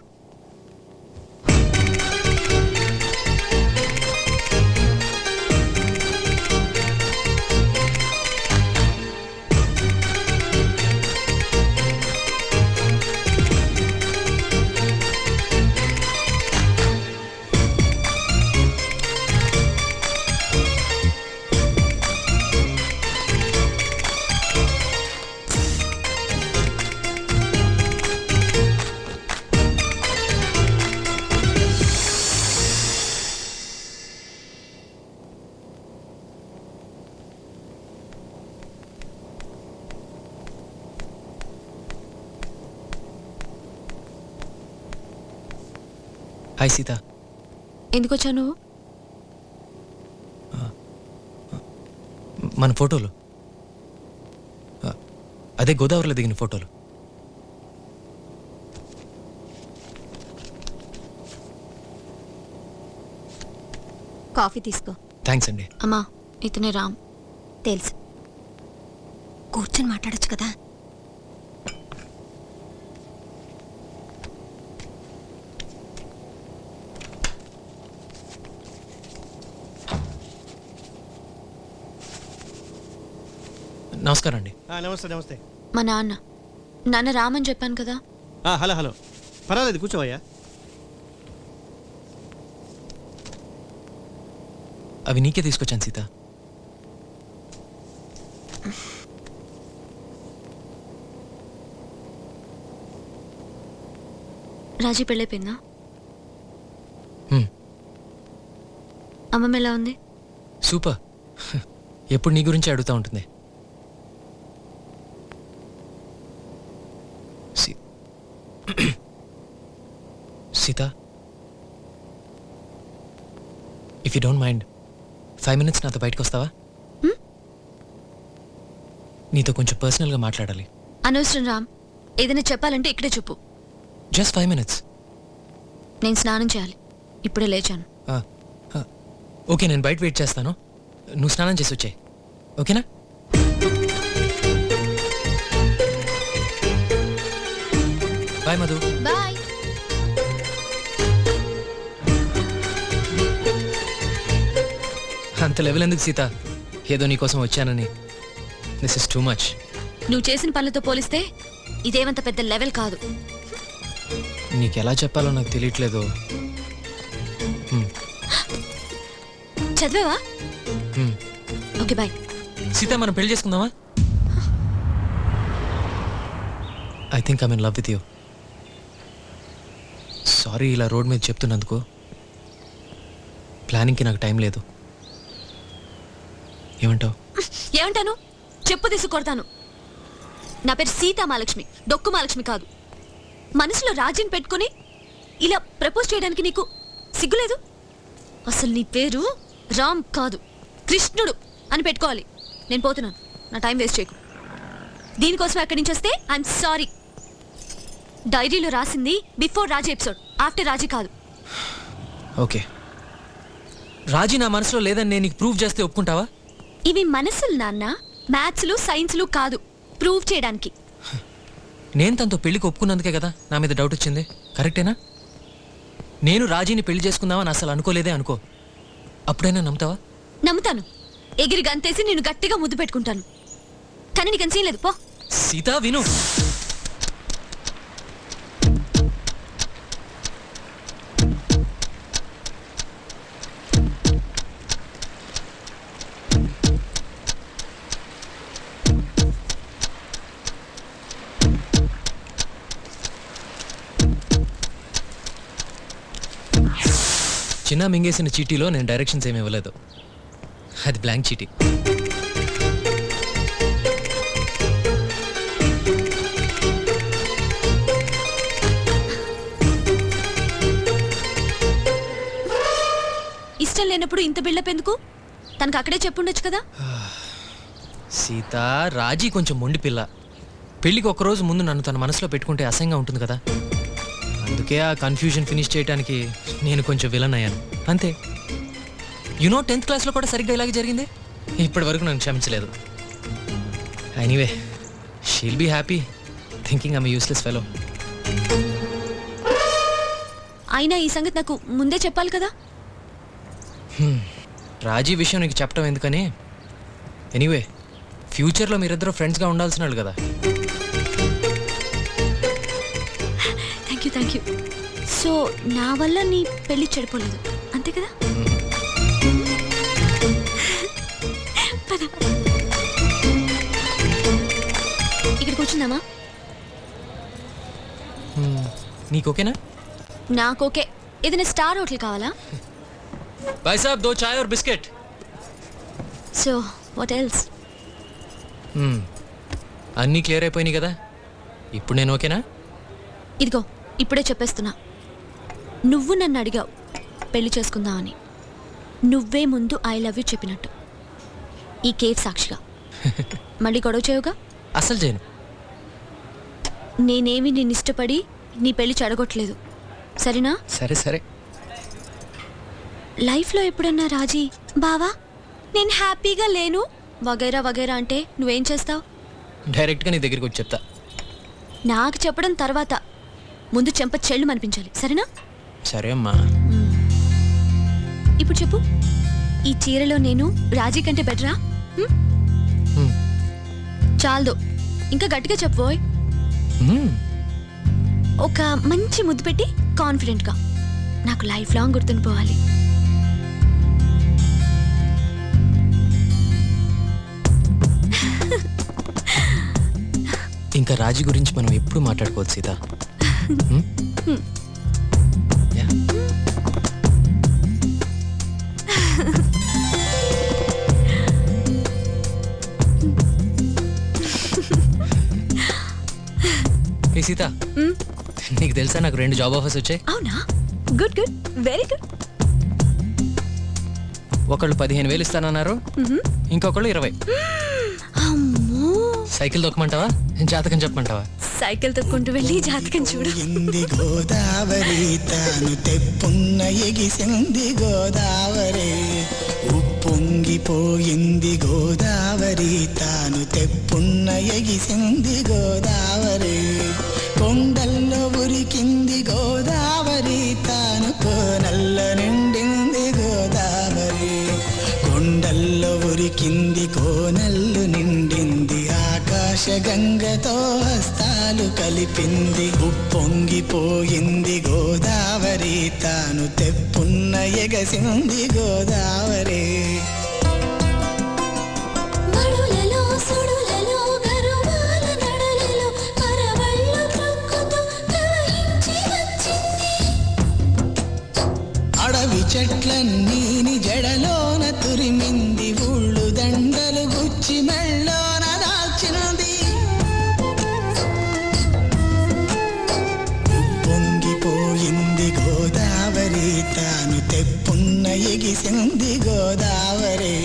హాయ్ సీత. ఎందుకు వచ్చావు నువ్వు? మన ఫోటోలు, అదే గోదావరిలో దిగిన ఫోటోలు. కాఫీ తీసుకో. థ్యాంక్స్ అండి. అమ్మా ఇతనే రామ్. తెలుసు, కూర్చొని మాట్లాడొచ్చు కదా. నమస్కారం అండి. నమస్తే నమస్తే. మా నాన్న రామ్ అని చెప్పాను కదా. హలో హలో, పర్వాలేదు కూర్చోవయ్యా. అవి నీకే తీసుకొచ్చాను సీత. రాజీ పెళ్ళైపోయిందా? అమ్మమ్మ ఎలా ఉంది? సూపర్. ఎప్పుడు నీ గురించి అడుగుతూ ఉంటుంది. Sita, if you don't mind 5 minutes నాతో బయటకు వస్తావా? నీతో కొంచెం పర్సనల్గా మాట్లాడాలి. అనవసరం రామ్, ఏదైనా చెప్పాలంటే ఇక్కడే చెప్పు. Just 5 minutes. నేను స్నానం చేయాలి, ఇప్పుడే లేచాను. ఓకే, నేను బయట వెయిట్ చేస్తాను, నువ్వు స్నానం చేసి వచ్చాయి. ఓకేనా? బాయ్ మధు. బాయ్. అంత లెవెల్ ఎందుకు సీత? ఏదో నీకోసం వచ్చానని. This is too much. నువ్వు చేసిన పనులతో పోలిస్తే ఇదేమంత పెద్ద లెవెల్ కాదు. నీకు ఎలా చెప్పాలో నాకు తెలియట్లేదు. చదివావా? Okay bye. సీత, మనం పెళ్లి చేసుకుందామా? I think I'm in love with you. Sorry ఇలా రోడ్ మీద చెప్తున్నందుకు. ప్లానింగ్కి నాకు టైం లేదు. ఏమంటావు? ఏమంటాను? చెప్పు తీసి కొడతాను. నా పేరు సీతా మహాలక్ష్మి, డొక్కు మహాలక్ష్మి కాదు. మనసులో రాజీని పెట్టుకొని ఇలా ప్రపోజ్ చేయడానికి నీకు సిగ్గులేదు? అసలు నీ పేరు రామ్ కాదు, కృష్ణుడు అని పెట్టుకోవాలి. నేను పోతున్నాను, నా టైం వేస్ట్ చేయకు. దీనికోసం ఎక్కడి నుంచి వస్తే ఐఎమ్ సారీ. డైరీలో రాసింది బిఫోర్ రాజీ ఎపిసోడ్, ఆఫ్టర్ రాజీ కాదు. ఓకే, రాజీ నా మనసులో లేదని నేను నీకు ప్రూవ్ చేస్తే ఒప్పుకుంటావా? ఇవి మనసులు నాన్న, మ్యాథ్స్లు సైన్స్లు కాదు ప్రూవ్ చేయడానికి. నేను తనతో పెళ్లికి ఒప్పుకున్నందుకే కదా నా మీద డౌట్ వచ్చింది. కరెక్టేనా? నేను రాజీని పెళ్లి చేసుకుందామని అసలు అనుకోలేదే అనుకో, అప్పుడైనా నమ్ముతావా? నమ్ముతాను. ఎగిరి గంతేసి నేను గట్టిగా ముద్దు పెట్టుకుంటాను. కానీ నీకు సీన్ లేదు, పో. సీతా విను. చిన్న మింగేసిన చీటీలో నేను డైరెక్షన్స్ ఏమి ఇవ్వలేదు, అది బ్లాంక్ చీటీ. ఇష్టం లేనప్పుడు ఇంత బిల్డప్ ఎందుకు? తనకు అక్కడే చెప్పుండొచ్చు కదా. సీత, రాజీ కొంచెం మొండి పిల్ల. పెళ్ళికి ఒక్కరోజు ముందు నన్ను తన మనసులో పెట్టుకుంటే అసహ్యంగా ఉంటుంది కదా. అందుకే ఆ కన్ఫ్యూజన్ ఫినిష్ చేయడానికి నేను కొంచెం విలన్ అయ్యాను అంతే. యునో 10th క్లాస్లో కూడా సరిగ్గా ఇలాగే జరిగింది. ఇప్పటి వరకు నన్ను క్షమించలేదు. Anyway, she'll be happy thinking I'm useless fellow. అయినా ఈ సంగతి నాకు ముందే చెప్పాలి కదా. రాజీ విషయం నీకు చెప్పడం ఎందుకని. ఎనీవే, ఫ్యూచర్లో మీరిద్దరూ ఫ్రెండ్స్గా ఉండాల్సిన వాళ్ళు కదా. Thank you. సో నా వల్ల నీ పెళ్లి చెడిపోలేదు అంతే కదా. ఇక్కడ కూర్చుందామా? నీకు ఓకేనా? నాకు ఓకే. ఏదైనా స్టార్ హోటల్ కావాలా? భాయ్ సాబ్, 2 చాయ్ और బిస్కెట్. So what else? అన్నీ క్లియర్ అయిపోయినాయి కదా. ఇప్పుడు నేను ఓకేనా? ఇదిగో ఇప్పుడే చెప్పేస్తున్నా, నువ్వు నన్ను అడిగావు పెళ్లి చేసుకుందామని. నువ్వే ముందు ఐ లవ్ యూ చెప్పినట్టు ఈ కేఫ్ సాక్షిగా. మళ్ళీ గొడవ చేయవుగా? అసలు చేయను. నేనేమి నిన్ను ఇష్టపడి నీ పెళ్లి చెడగొట్టలేదు, సరేనా? సరే సరే. లైఫ్లో ఎప్పుడన్నా రాజీ బావా నేను హ్యాపీగా లేను వగైరా వగైరా అంటే నువ్వేం చేస్తావు? డైరెక్ట్గా నీ దగ్గరికి వచ్చి చెప్తా. నాకు చెప్పడం తర్వాత, ముందు చెంప చెళ్ళు అనిపించాలి, సరేనా? సరే అమ్మా. ఇప్పుడు చెప్పు, ఈ చీరలో నేను రాజీ కంటే బెటరా? చాలదు, ఇంకా గట్టిగా చెప్పబోయ్. ఒక మంచి ముద్దు పెట్టి కాన్ఫిడెంట్గా నాకు లైఫ్ లాంగ్ గుర్తుండిపోవాలి. ఇంకా రాజీ గురించి మనం ఎప్పుడు మాట్లాడుకోవచ్చు సీత. ఏ సీత, నీకు తెలుసా నాకు 2 జాబ్ ఆఫర్స్ వచ్చాయి. అవునా? Good good, very good. ఒకళ్ళు 15,000 ఇస్తానన్నారు, ఇంకొకళ్ళు 20. సైకిల్ తొక్కమంటావా, జాతకం చెప్పమంటావా? సైకిల్ తొక్కుంటూ వెళ్ళి జాతకం చూడు. గోదావరి తాను తెప్పున్న ఎగిసింది గోదావరి, ఉప్పొంగిపోయింది గోదావరి తాను తెప్పున్న ఎగిసింది గోదావరి, కొండల్లో ఉరికింది గోదావరి తాను కోనల్ల నిండింది గోదావరి, కొండల్లో ఉరికింది కోనల్లు నిండింది, ఆకాశ గంగతో హస్తాలు కలిపింది, ఉప్పొంగిపోయింది గోదావరి తాను తెప్పున్న ఎగసింది గోదావరి. అడవి చెట్లన్నీ జడలోన తురిమింది, ఊళ్ళు దండలు గుచ్చి మెళ్ళోన దాల్చినది, పొంగిపోయింది గోదావరి తాను తెప్పున్న ఎగిసింది గోదావరి.